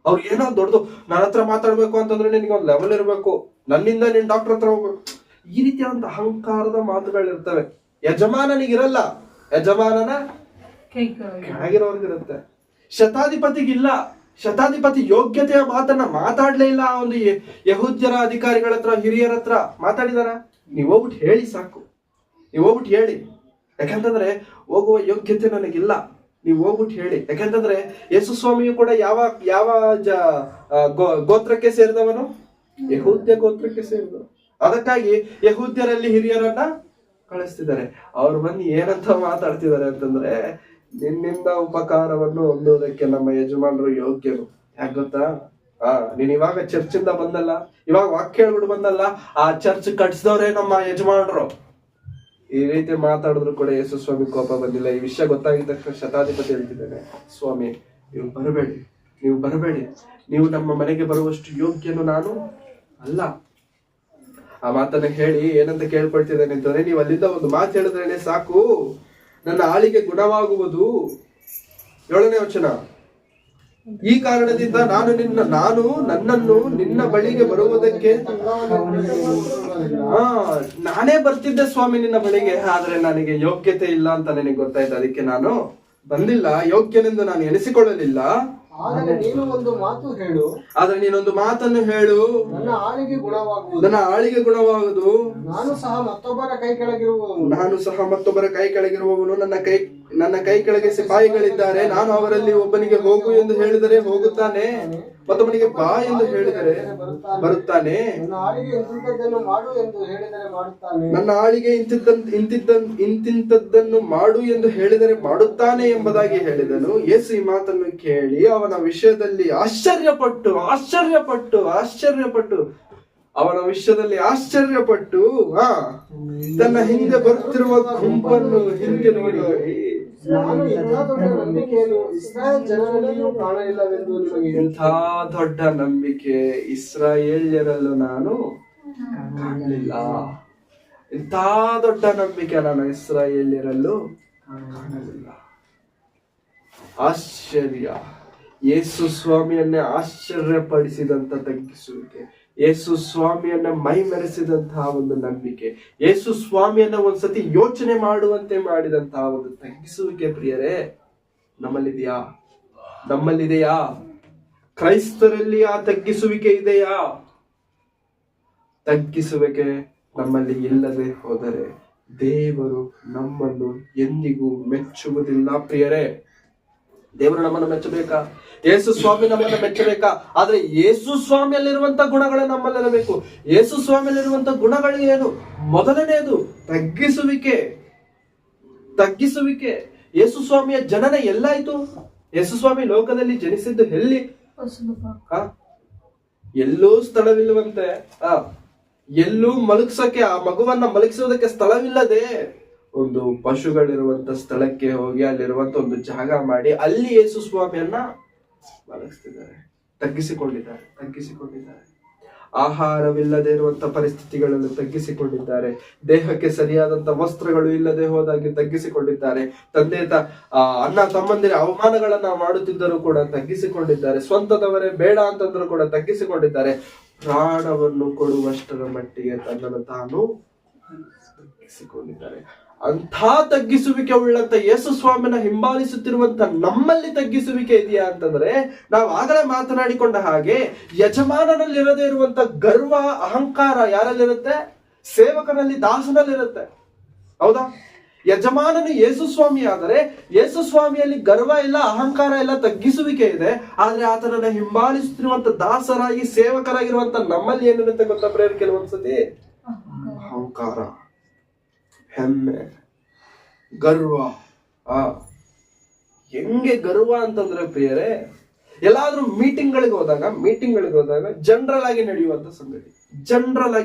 ಅವ್ರು ಏನೋ ದೊಡ್ಡದು, ನನ್ನ ಹತ್ರ ಮಾತಾಡ್ಬೇಕು ಅಂತಂದ್ರೆ ನಿನ್ಗೆ ಒಂದ್ ಲೆವೆಲ್ ಇರ್ಬೇಕು, ನನ್ನಿಂದ ನೀನ್ ಡಾಕ್ಟರ್ ಹತ್ರ ಹೋಗ್ಬೇಕು. ಈ ರೀತಿಯಾದಂತ ಅಹಂಕಾರದ ಮಾತುಗಳಿರ್ತವೆ. ಯಜಮಾನನಿಗಿರಲ್ಲ, ಯಜಮಾನನ ಕೆಳಗಿರೋರ್ಗಿರುತ್ತೆ. ಶತಾಧಿಪತಿಗಿಲ್ಲ. ಶತಾಧಿಪತಿ ಯೋಗ್ಯತೆಯ ಮಾತನ್ನ ಮಾತಾಡ್ಲೇ ಇಲ್ಲ. ಒಂದು ಯಹೂದ್ಯರ ಅಧಿಕಾರಿಗಳ ಹತ್ರ, ಹಿರಿಯರ ಹತ್ರ ಮಾತಾಡಿದಾರ? ನೀವ್ ಹೋಗ್ಬಿಟ್ಟು ಹೇಳಿ ಸಾಕು, ನೀವ್ ಹೋಗ್ಬಿಟ್ಟು ಹೇಳಿ. ಯಾಕಂತಂದ್ರೆ ಹೋಗುವ ಯೋಗ್ಯತೆ ನನಗಿಲ್ಲ, ನೀವು ಹೋಗ್ಬಿಟ್ಟು ಹೇಳಿ. ಯಾಕಂತಂದ್ರೆ ಯೇಸು ಸ್ವಾಮಿಯು ಕೂಡ ಯಾವ ಗೋತ್ರಕ್ಕೆ ಸೇರಿದವನು? ಯಹೂದ್ಯ ಗೋತ್ರಕ್ಕೆ ಸೇರಿದವನು. ಅದಕ್ಕಾಗಿ ಯಹೂದ್ಯರಲ್ಲಿ ಹಿರಿಯರನ್ನ ಕಳಿಸ್ತಿದ್ದಾರೆ. ಅವ್ರು ಬಂದು ಏನಂತ ಮಾತಾಡ್ತಿದ್ದಾರೆ ಅಂತಂದ್ರೆ, ನಿನ್ನಿಂದ ಉಪಕಾರವನ್ನು ಹೊಂದೋದಕ್ಕೆ ನಮ್ಮ ಯಜಮಾನರು ಯೋಗ್ಯರು. ಯಾಕೆ ಗೊತ್ತಾ? ನೀನ್ ಇವಾಗ ಚರ್ಚಿಂದ ಬಂದಲ್ಲ, ಇವಾಗ ವಾಕ್ಯ ಹೇಳ್ಬಿಟ್ಟು ಬಂದಲ್ಲ, ಆ ಚರ್ಚ್ ಕಟ್ಸಿದವ್ರೆ ನಮ್ಮ ಯಜಮಾನರು. ಈ ರೀತಿ ಮಾತಾಡಿದ್ರು ಕೂಡ ಯೇಸು ಸ್ವಾಮಿ ಕೋಪ ಬಂದಿಲ್ಲ. ಈ ವಿಷಯ ಗೊತ್ತಾಗಿದ್ದ ತಕ್ಷಣ ಶತಾಧಿಪತಿ ಹೇಳ್ತಿದ್ದಾನೆ, ಸ್ವಾಮಿ ನೀವು ಬರಬೇಡಿ, ನೀವು ನಮ್ಮ ಮನೆಗೆ ಬರುವಷ್ಟು ಯೋಗ್ಯನು ನಾನು ಅಲ್ಲ. ಆ ಮಾತನ್ನ ಹೇಳಿ ಏನಂತ ಕೇಳ್ಕೊಳ್ತಿದ್ದೇನೆ ಅಂತಂದ್ರೆ, ನೀವು ಅಲ್ಲಿಂದ ಒಂದು ಮಾತು ಹೇಳಿದ್ರೇನೆ ಸಾಕು, ನನ್ನ ಆಳಿಗೆ ಗುಣವಾಗುವುದು. 7ನೇ ವಚನ, ಈ ಕಾರಣದಿಂದ ನನ್ನನ್ನು ನಿನ್ನ ಬಳಿಗೆ ಬರುವುದಕ್ಕೆ ನಾನೇ ಬರ್ತಿದ್ದೆ ಸ್ವಾಮಿ ನಿನ್ನ ಬಳಿಗೆ, ಆದ್ರೆ ನನಗೆ ಯೋಗ್ಯತೆ ಇಲ್ಲ ಅಂತ ನನಗೆ ಗೊತ್ತಾಯ್ತು. ಅದಕ್ಕೆ ನಾನು ಬಂದಿಲ್ಲ, ಯೋಗ್ಯನೆಂದು ನಾನು ಎನಿಸಿಕೊಳ್ಳಲಿಲ್ಲ. ಆದರೆ ನೀನು ಒಂದು ಮಾತು ಹೇಳು, ಆದ್ರೆ ನೀನೊಂದು ಮಾತನ್ನು ಹೇಳು, ನನ್ನ ಆಳಿಗೆ ಗುಣವಾಗುವುದು. ನಾನು ಸಹ ಮತ್ತೊಬ್ಬರ ಕೈ ಕೆಳಗಿರುವವನು, ನನ್ನ ಕೈ ಕೆಳಗೆ ಸಿಪಾಯಿಗಳಿದ್ದಾರೆ. ನಾನು ಅವರಲ್ಲಿ ಒಬ್ಬನಿಗೆ ಹೋಗು ಎಂದು ಹೇಳಿದರೆ ಹೋಗುತ್ತಾನೆ, ಮತ್ತೊಬ್ಬನಿಗೆ ಬಾ ಎಂದು ಹೇಳಿದರೆ ಬರುತ್ತಾನೆ. ನನ್ನ ಆಳಿಗೆ ಇಂತಿಂತದ್ದನ್ನು ಮಾಡು ಎಂದು ಹೇಳಿದರೆ ಮಾಡುತ್ತಾನೆ ಎಂಬುದಾಗಿ ಹೇಳಿದನು. ಯೇಸು ಈ ಮಾತನ್ನು ಕೇಳಿ ಅವನ ವಿಷಯದಲ್ಲಿ ಆಶ್ಚರ್ಯಪಟ್ಟು ತನ್ನ ಹಿಂದೆ ಬರುತ್ತಿರುವ ಗುಂಪನ್ನು ಹಿಂತಿರುಗಿ ನೋಡಿ, ನಾನು ಇಂಥ ದೊಡ್ಡ ನಂಬಿಕೆಯನ್ನು ಇಸ್ರಾಯೇಲ್ ಜನರಲ್ಲಿಯೂ ಕಾಣಲಿಲ್ಲವೆಂದು ನಿಮಗೆ. ಇಂಥ ದೊಡ್ಡ ನಂಬಿಕೆ ಇಸ್ರಾಯೇಲ್ಯರಲ್ಲೂ ನಾನು ಕಾಣಲಿಲ್ಲ. ಇಂಥ ದೊಡ್ಡ ನಂಬಿಕೆ ನಾನು ಇಸ್ರಾಯೇಲ್ಯರಲ್ಲೂ ಕಾಣಲಿಲ್ಲ. ಆಶ್ಚರ್ಯ. ಯೇಸು ಸ್ವಾಮಿಯನ್ನೇ ಆಶ್ಚರ್ಯಪಡಿಸಿದಂತ ತಗ್ಗಿಸುವಿಕೆ, ಯೇಸು ಸ್ವಾಮಿಯನ್ನ ಮೈ ಮೆರೆಸಿದಂತಹ ಒಂದು ನಂಬಿಕೆ, ಯೇಸು ಸ್ವಾಮಿಯನ್ನ ಒಂದ್ಸತಿ ಯೋಚನೆ ಮಾಡುವಂತೆ ಮಾಡಿದಂತಹ ಒಂದು ತಗ್ಗಿಸುವಿಕೆ ಪ್ರಿಯರೇ ನಮ್ಮಲ್ಲಿದೆಯಾ? ಕ್ರೈಸ್ತರಲ್ಲಿ ಆ ತಗ್ಗಿಸುವಿಕೆ ಇದೆಯಾ? ತಗ್ಗಿಸುವಿಕೆ ನಮ್ಮಲ್ಲಿ ಇಲ್ಲದೆ ಹೋದರೆ ದೇವರು ನಮ್ಮನ್ನು ಎಂದಿಗೂ ಮೆಚ್ಚುವುದಿಲ್ಲ ಪ್ರಿಯರೇ. ದೇವರು ನಮ್ಮನ್ನು ಮೆಚ್ಚಬೇಕಾ? ಯೇಸು ಸ್ವಾಮಿ ನಮ್ಮನ್ನು ಮೆಚ್ಚಬೇಕಾ? ಆದ್ರೆ ಯೇಸು ಸ್ವಾಮಿಯಲ್ಲಿರುವಂತ ಗುಣಗಳು ನಮ್ಮಲ್ಲಿರಬೇಕು. ಯೇಸು ಸ್ವಾಮಿಯಲ್ಲಿರುವಂತ ಗುಣಗಳು ಏನು? ಮೊದಲನೆಯದು ತಗ್ಗಿಸುವಿಕೆ. ಯೇಸು ಸ್ವಾಮಿಯ ಜನನ ಎಲ್ಲಾಯ್ತು? ಯೇಸು ಸ್ವಾಮಿ ಲೋಕದಲ್ಲಿ ಜನಿಸಿದ್ದು ಎಲ್ಲಿ? ಎಲ್ಲೂ ಸ್ಥಳವಿಲ್ಲವಂತೆ. ಎಲ್ಲೂ ಮಲಗಿಸಕ್ಕೆ, ಆ ಮಗುವನ್ನ ಮಲಗಿಸುವುದಕ್ಕೆ ಸ್ಥಳವಿಲ್ಲದೆ ಒಂದು ಪಶುಗಳಿರುವಂತ ಸ್ಥಳಕ್ಕೆ ಹೋಗಿ ಅಲ್ಲಿರುವಂತ ಒಂದು ಜಾಗ ಮಾಡಿ ಅಲ್ಲಿ ಯೇಸು ಸ್ವಾಮಿಯನ್ನ ಮಲಗಿಸ್ತಿದ್ದಾರೆ. ತಗ್ಗಿಸಿಕೊಂಡಿದ್ದಾರೆ. ಆಹಾರವಿಲ್ಲದೆ ಇರುವಂತ ಪರಿಸ್ಥಿತಿಗಳನ್ನು ತಗ್ಗಿಸಿಕೊಂಡಿದ್ದಾರೆ. ದೇಹಕ್ಕೆ ಸರಿಯಾದಂತ ವಸ್ತ್ರಗಳು ಇಲ್ಲದೆ ಹೋದಾಗಿ ತಗ್ಗಿಸಿಕೊಂಡಿದ್ದಾರೆ. ಅಣ್ಣ ತಮ್ಮಂದಿರ ಅವಮಾನಗಳನ್ನ ಮಾಡುತ್ತಿದ್ದರೂ ಕೂಡ ತಗ್ಗಿಸಿಕೊಂಡಿದ್ದಾರೆ. ಸ್ವಂತದವರೇ ಬೇಡ ಅಂತಂದ್ರೂ ಕೂಡ ತಗ್ಗಿಸಿಕೊಂಡಿದ್ದಾರೆ. ಪ್ರಾಣವನ್ನು ಕೊಡುವಷ್ಟರ ಮಟ್ಟಿಗೆ ತನ್ನನ್ನು ತಾನು ತಗ್ಗಿಸಿಕೊಂಡಿದ್ದಾರೆ. ಅಂಥ ತಗ್ಗಿಸುವಿಕೆ ಉಳ್ಳಂತ ಯೇಸು ಸ್ವಾಮಿನ ಹಿಂಬಾಲಿಸುತ್ತಿರುವಂತ ನಮ್ಮಲ್ಲಿ ತಗ್ಗಿಸುವಿಕೆ ಇದೆಯಾ ಅಂತಂದ್ರೆ, ನಾವು ಆಗಲೇ ಮಾತನಾಡಿಕೊಂಡ ಹಾಗೆ ಯಜಮಾನನಲ್ಲಿರದೇ ಇರುವಂತ ಗರ್ವ ಅಹಂಕಾರ ಯಾರಲ್ಲಿರುತ್ತೆ? ಸೇವಕನಲ್ಲಿ, ದಾಸನಲ್ಲಿರುತ್ತೆ. ಹೌದಾ? ಯಜಮಾನನು ಯೇಸು ಸ್ವಾಮಿ ಆದರೆ ಯೇಸು ಸ್ವಾಮಿಯಲ್ಲಿ ಗರ್ವ ಇಲ್ಲ, ಅಹಂಕಾರ ಇಲ್ಲ, ತಗ್ಗಿಸುವಿಕೆ ಇದೆ. ಆದ್ರೆ ಆತನನ್ನ ಹಿಂಬಾಲಿಸುತ್ತಿರುವಂತ ದಾಸರಾಗಿ, ಸೇವಕರಾಗಿರುವಂತ ನಮ್ಮಲ್ಲಿ ಏನಿರುತ್ತೆ ಗೊತ್ತಾ ಪ್ರೇಯರ್? ಕೆಲವೊಂದ್ಸತಿ ಅಹಂಕಾರ, ಹೆಮ್ಮೆ, ಗರ್ವ. ಹೆಂಗೆ ಗರ್ವ ಅಂತಂದ್ರೆ ಪ್ರಿಯರೇ, ಎಲ್ಲಾದ್ರೂ ಮೀಟಿಂಗ್ಗಳಿಗೆ ಹೋದಾಗ ಜನರಲ್ ಆಗಿ ನಡೆಯುವಂತ ಸಂಗತಿ,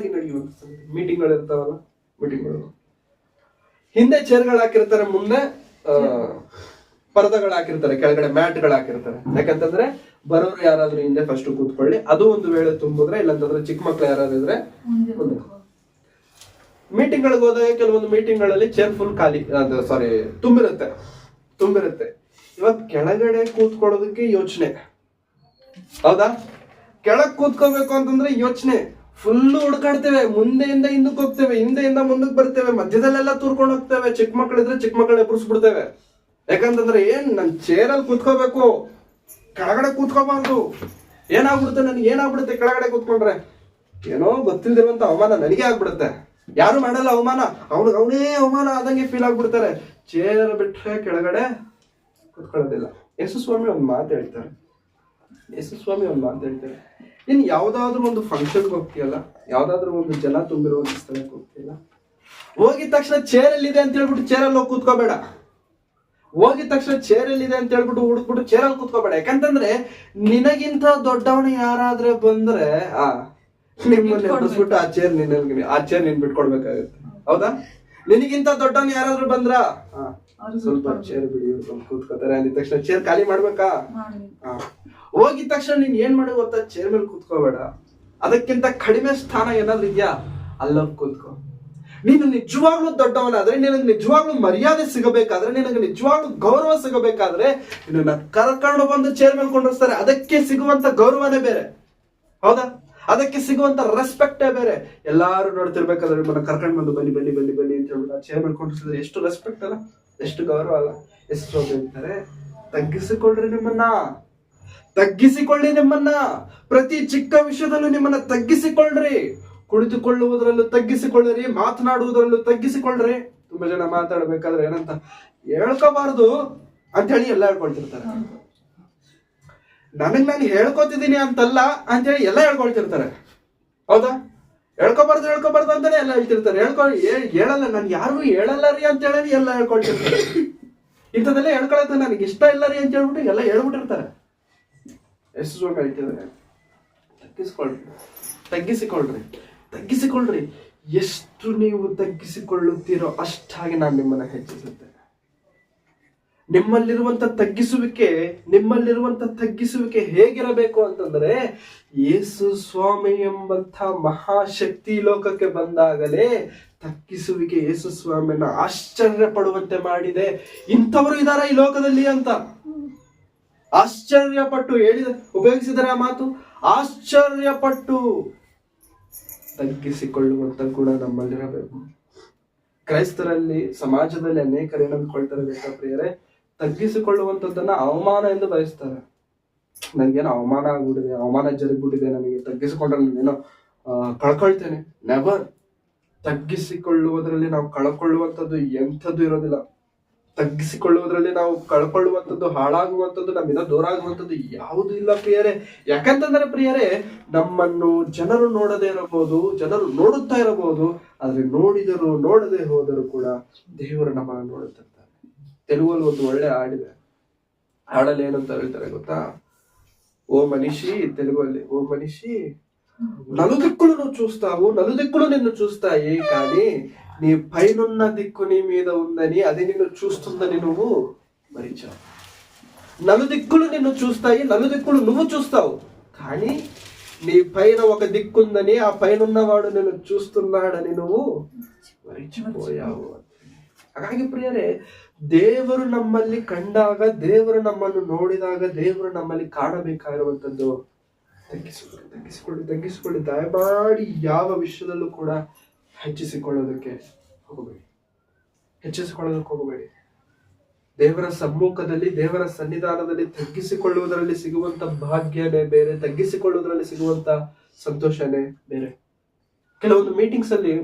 ಮೀಟಿಂಗ್ಗಳು ಇರ್ತಾವಲ್ಲ, ಮೀಟಿಂಗ್ಗಳು ಹಿಂದೆ ಚೇರ್ಗಳು ಹಾಕಿರ್ತಾರೆ, ಮುಂದೆ ಪರದಗಳು ಹಾಕಿರ್ತಾರೆ, ಕೆಳಗಡೆ ಮ್ಯಾಟ್ಗಳು ಹಾಕಿರ್ತಾರೆ. ಯಾಕಂತಂದ್ರೆ ಬರೋರು ಯಾರಾದ್ರೂ ಹಿಂದೆ ಫಸ್ಟ್ ಕೂತ್ಕೊಳ್ಳಿ, ಅದು ಒಂದು ವೇಳೆ ತುಂಬಿದ್ರೆ, ಇಲ್ಲಂತಂದ್ರೆ ಚಿಕ್ಕ ಮಕ್ಳು ಯಾರಾದ್ರೂ ಇದ್ರೆ ಮುಂದೆ. ಮೀಟಿಂಗ್ ಗಳಿಗೆ ಹೋದಾಗ ಕೆಲವೊಂದು ಮೀಟಿಂಗ್ ಗಳಲ್ಲಿ ಚೇರ್ ಫುಲ್ ಖಾಲಿ, ತುಂಬಿರುತ್ತೆ. ಇವಾಗ ಕೆಳಗಡೆ ಕೂತ್ಕೊಳ್ಳೋದಕ್ಕೆ ಯೋಚನೆ, ಹೌದಾ? ಕೆಳಗ್ ಕೂತ್ಕೋಬೇಕು ಅಂತಂದ್ರೆ ಯೋಚನೆ, ಫುಲ್ ಹುಡ್ಕಾಡ್ತೇವೆ, ಮುಂದೆಯಿಂದ ಹಿಂದಕ್ಕೆ ಹೋಗ್ತೇವೆ, ಹಿಂದೆಯಿಂದ ಮುಂದಕ್ಕೆ ಬರ್ತೇವೆ, ಮಧ್ಯದಲ್ಲೆಲ್ಲ ತೂರ್ಕೊಂಡು ಹೋಗ್ತೇವೆ. ಚಿಕ್ಕ ಮಕ್ಳಿದ್ರೆ ಚಿಕ್ಕ ಮಕ್ಕಳು ಎಬ್ಬಿಸ್ಬಿಡ್ತೇವೆ. ಯಾಕಂತಂದ್ರೆ ನನ್ ಚೇರಲ್ಲಿ ಕೂತ್ಕೋಬೇಕು, ಕೆಳಗಡೆ ಕೂತ್ಕೋಬಾರ್ದು. ಏನಾಗ್ಬಿಡುತ್ತೆ ಕೆಳಗಡೆ ಕೂತ್ಕೊಂಡ್ರೆ? ಏನೋ ಗೊತ್ತಿಲ್ದಿರುವಂತ ಅವಮಾನ ನನಗೆ ಆಗ್ಬಿಡುತ್ತೆ. ಯಾರು ಮಾಡಲ್ಲ ಅವಮಾನ, ಅವನೇ ಅವಮಾನ ಆದಂಗೆ ಫೀಲ್ ಆಗ್ಬಿಡ್ತಾರೆ. ಚೇರ್ ಬಿಟ್ರೆ ಕೆಳಗಡೆ ಕೂತ್ಕೊಳ್ಳೋದಿಲ್ಲ. ಯೇಸು ಸ್ವಾಮಿ ಒಂದು ಮಾತು ಹೇಳ್ತಾರೆ. ನೀನ್ ಯಾವ್ದಾದ್ರು ಒಂದು ಫಂಕ್ಷನ್ಗೆ ಹೋಗ್ತೀಯಲ್ಲ, ಯಾವ್ದಾದ್ರು ಒಂದು ಜನ ತುಂಬಿರುವಂತ ಸ್ಥಳಕ್ಕೆ ಹೋಗ್ತೀಯಲ್ಲ, ಹೋಗಿದ ತಕ್ಷಣ ಚೇರ್ ಎಲ್ಲಿದೆ ಅಂತ ಹೇಳ್ಬಿಟ್ಟು ಚೇರಲ್ಲಿ ಹೋಗಿ ಕೂತ್ಕೋಬೇಡ. ಹೋಗಿದ ತಕ್ಷಣ ಚೇರ್ ಎಲ್ಲಿದೆ ಅಂತ ಹೇಳ್ಬಿಟ್ಟು ಹುಡುಕ್ಬಿಟ್ಟು ಚೇರಲ್ಲಿ ಕೂತ್ಕೋಬೇಡ. ಯಾಕಂತಂದ್ರೆ ನಿನಗಿಂತ ದೊಡ್ಡವನು ಯಾರಾದ್ರೆ ಬಂದ್ರೆ ನಿಮ್ಮನ್ನ ಎಬ್ಬಿಸ್ಬಿಟ್ಟು ಆ ಚೇರ್ ನೀನ್ ಬಿಟ್ಕೊಡ್ಬೇಕಾಗುತ್ತೆ. ಹೌದಾ? ನಿನಗಿಂತ ದೊಡ್ಡವನು ಯಾರಾದ್ರೂ ಬಂದ್ರ ಸ್ವಲ್ಪ ಚೇರ್ ಬಿಡಿ, ಕೂತ್ಕೋತಾರೆ ಅಂದಿದ ತಕ್ಷಣ ಚೇರ್ ಖಾಲಿ ಮಾಡ್ಬೇಕಾ? ಹೋಗಿದ ತಕ್ಷಣ ನೀನ್ ಏನ್ ಮಾಡಿ ಗೊತ್ತಾ? ಚೇರ್ ಮೇಲೆ ಕೂತ್ಕೋಬೇಡ. ಅದಕ್ಕಿಂತ ಕಡಿಮೆ ಸ್ಥಾನ ಏನಾದ್ರು ಇದೆಯಾ? ಅಲ್ಲೋಗಿ ಕೂತ್ಕೋ. ನೀನು ನಿಜವಾಗ್ಲೂ ದೊಡ್ಡವನಾದ್ರೆ, ನಿನಗೆ ನಿಜವಾಗ್ಲೂ ಮರ್ಯಾದೆ ಸಿಗಬೇಕಾದ್ರೆ, ನಿನಗೆ ನಿಜವಾಗ್ಲೂ ಗೌರವ ಸಿಗಬೇಕಾದ್ರೆ ನಿನ್ನ ಕರ್ಕೊಂಡು ಬಂದು ಚೇರ್ ಮೇಲೆ ಕೊಂಡಿರ್ತಾರೆ. ಅದಕ್ಕೆ ಸಿಗುವಂತ ಗೌರವನೇ ಬೇರೆ. ಹೌದಾ? ಅದಕ್ಕೆ ಸಿಗುವಂತ ರೆಸ್ಪೆಕ್ಟೇ ಬೇರೆ. ಎಲ್ಲಾರು ನೋಡ್ತಿರ್ಬೇಕಾದ್ರೆ ನಿಮ್ಮನ್ನ ಕರ್ಕೊಂಡು ಬಂದು ಬನ್ನಿ ಬನ್ನಿ ಬನ್ನಿ ಬನ್ನಿ ಅಂತ ಹೇಳ್ಬಿಟ್ಟು ಚೇರ್ ಮೇಲೆ ಕೊಂಡಿರ್ತಿದ್ರೆ ಎಷ್ಟು ರೆಸ್ಪೆಕ್ಟ್ ಅಲ್ಲ, ಎಷ್ಟು ಗೌರವ ಅಲ್ಲ. ಎಷ್ಟು ಹೇಳ್ತಾರೆ, ತಗ್ಗಿಸಿಕೊಳ್ಳಿ ನಿಮ್ಮನ್ನ. ಪ್ರತಿ ಚಿಕ್ಕ ವಿಷಯದಲ್ಲೂ ನಿಮ್ಮನ್ನ ತಗ್ಗಿಸಿಕೊಳ್ಳ್ರಿ. ಕುಳಿತುಕೊಳ್ಳುವುದರಲ್ಲೂ ತಗ್ಗಿಸಿಕೊಳ್ಳ್ರಿ, ಮಾತನಾಡುವುದರಲ್ಲೂ ತಗ್ಗಿಸಿಕೊಳ್ಳ್ರಿ. ತುಂಬಾ ಜನ ಮಾತಾಡ್ಬೇಕಾದ್ರೆ ಏನಂತ ಹೇಳ್ಕೋಬಾರ್ದು ಅಂತ ಹೇಳಿ ಎಲ್ಲ ಹೇಳ್ಕೊಳ್ತಿರ್ತಾರೆ. ನಾನು ಹೇಳ್ಕೊತಿದ್ದೀನಿ ಅಂತಲ್ಲ ಅಂತೇಳಿ ಎಲ್ಲ ಹೇಳ್ಕೊಳ್ತಿರ್ತಾರೆ. ಹೌದಾ? ಹೇಳ್ಕೊಬಾರ್ದು ಅಂತಾನೆ ಎಲ್ಲ ಹೇಳ್ತಿರ್ತಾರೆ. ಹೇಳಲ್ಲ, ನಾನು ಯಾರಿಗೂ ಹೇಳಲ್ಲ ರೀ ಅಂತ ಹೇಳಿ ಎಲ್ಲ ಹೇಳ್ಕೊಳ್ತಿರ್ತಾರೆ. ಇಂಥದೆಲ್ಲ ಹೇಳ್ಕೊಳತ್ತೆ ನನಗೆ ಇಷ್ಟ ಇಲ್ಲ ರೀ ಅಂತ ಹೇಳ್ಬಿಟ್ಟು ಎಲ್ಲ ಹೇಳ್ಬಿಟ್ಟಿರ್ತಾರೆ. ಎಷ್ಟು ಜೋಗ ಹೇಳ್ತಿದ್ದಾರೆ, ತಗ್ಗಿಸಿಕೊಳ್ಳ್ರಿ. ಎಷ್ಟು ನೀವು ತಗ್ಗಿಸಿಕೊಳ್ಳುತ್ತೀರೋ ಅಷ್ಟಾಗಿ ನಾನು ನಿಮ್ಮನ್ನ ಹೆಚ್ಚಿಸುತ್ತೇನೆ. ನಿಮ್ಮಲ್ಲಿರುವಂತ ತಗ್ಗಿಸುವಿಕೆ ಹೇಗಿರಬೇಕು ಅಂತಂದ್ರೆ, ಯೇಸು ಸ್ವಾಮಿ ಎಂಬಂತ ಮಹಾಶಕ್ತಿ ಲೋಕಕ್ಕೆ ಬಂದಾಗಲೇ ತಗ್ಗಿಸುವಿಕೆ ಯೇಸು ಸ್ವಾಮಿಯನ್ನ ಆಶ್ಚರ್ಯ ಪಡುವಂತೆ ಮಾಡಿದೆ. ಇಂಥವರು ಇದಾರ ಈ ಲೋಕದಲ್ಲಿ ಅಂತ ಆಶ್ಚರ್ಯಪಟ್ಟು ಉಪಯೋಗಿಸಿದರೆ ಆ ಮಾತು, ಆಶ್ಚರ್ಯಪಟ್ಟು ತಗ್ಗಿಸಿಕೊಳ್ಳುವಂತ ಗುಣ ನಮ್ಮಲ್ಲಿರಬೇಕು. ಕ್ರೈಸ್ತರಲ್ಲಿ, ಸಮಾಜದಲ್ಲಿ ಅನೇಕರು ಏನಂದ್ಕೊಳ್ತಾರೆ ಬೇಕಾ ಪ್ರಿಯರೇ? ತಗ್ಗಿಸಿಕೊಳ್ಳುವಂಥದ್ದನ್ನ ಅವಮಾನ ಎಂದು ಬಯಸ್ತಾರೆ. ನನ್ಗೇನೋ ಅವಮಾನ ಆಗ್ಬಿಟ್ಟಿದೆ, ಅವಮಾನ ಜರುಗ್ಬಿಟ್ಟಿದೆ, ನನಗೆ ತಗ್ಗಿಸಿಕೊಂಡ್ರೆ ನಾನೇನೋ ಕಳ್ಕೊಳ್ತೇನೆ. ನೆವರ್. ತಗ್ಗಿಸಿಕೊಳ್ಳುವುದರಲ್ಲಿ ನಾವು ಕಳ್ಕೊಳ್ಳುವಂಥದ್ದು ಎಂಥದ್ದು ಇರೋದಿಲ್ಲ. ತಗ್ಗಿಸಿಕೊಳ್ಳುವುದರಲ್ಲಿ ನಾವು ಕಳ್ಕೊಳ್ಳುವಂಥದ್ದು, ಹಾಳಾಗುವಂಥದ್ದು, ನಮ್ಮಿಂದ ದೂರ ಆಗುವಂಥದ್ದು ಯಾವುದು ಇಲ್ಲ ಪ್ರಿಯರೇ. ಯಾಕಂತಂದ್ರೆ ಪ್ರಿಯರೇ, ನಮ್ಮನ್ನು ಜನರು ನೋಡದೇ ಇರಬಹುದು, ಜನರು ನೋಡುತ್ತಾ ಇರಬಹುದು, ಆದ್ರೆ ನೋಡಿದರೂ ನೋಡದೆ ಹೋದರೂ ಕೂಡ ದೇವರು ನಮ್ಮನ್ನು ನೋಡುತ್ತಿರ್ತಾರೆ. ತೆಲುಗಲ್ಲಿ ಒಂದು ಒಳ್ಳೆ ಹಾಡಿದೆ. ಹಾಡಲ್ಲಿ ಏನಂತ ಹೇಳ್ತಾರೆ ಗೊತ್ತಾ? ಓ ಮನಿಷಿ, ತೆಲುಗಲ್ಲಿ, ಓ ಮನಿಷಿ నలుదిక్కులు నువ్వు చూస్తావు, నలుదిక్కులు నిన్ను చూస్తాయి, కానీ నీ పైనున్న దిక్కు నీ మీద ఉందని అది నిన్ను చూస్తుందని నువ్వు మరిచావు. నలుదిక్కులు నిన్ను చూస్తాయి, నలుదిక్కులు నువ్వు చూస్తావు, కానీ నీ పైన ఒక దిక్కుందని, ఆ పైనున్నవాడు నిన్ను చూస్తున్నాడని నువ్వు ಮರಿಚಿపోಯಾವು. ಹಾಗಾಗಿ ಪ್ರಿಯರೇ, ದೇವರು ನಮ್ಮಲ್ಲಿ ಕಂಡಾಗ, ದೇವರು ನಮ್ಮನ್ನು ನೋಡಿದಾಗ, ದೇವರು ನಮ್ಮಲ್ಲಿ ಕಾಣಬೇಕಾಗಿರುವಂಥದ್ದು ತಗ್ಗಿಸಿಕೊಳ್ಳಿ. ದಯಮಾಡಿ ಯಾವ ವಿಷಯದಲ್ಲೂ ಕೂಡ ಹೆಚ್ಚಿಸಿಕೊಳ್ಳೋದಕ್ಕೆ ಹೋಗಬೇಡಿ. ಹೆಚ್ಚಿಸಿಕೊಳ್ಳೋದಕ್ಕೆ ಹೋಗಬೇಡಿ. ದೇವರ ಸಮ್ಮುಖದಲ್ಲಿ, ದೇವರ ಸನ್ನಿಧಾನದಲ್ಲಿ ತಗ್ಗಿಸಿಕೊಳ್ಳುವುದರಲ್ಲಿ ಸಿಗುವಂತ ಭಾಗ್ಯನೇ ಬೇರೆ, ತಗ್ಗಿಸಿಕೊಳ್ಳುವುದರಲ್ಲಿ ಸಿಗುವಂತ ಸಂತೋಷನೇ ಬೇರೆ. ಕೆಲವೊಂದು ಮೀಟಿಂಗ್ಸ್ ಅಲ್ಲಿ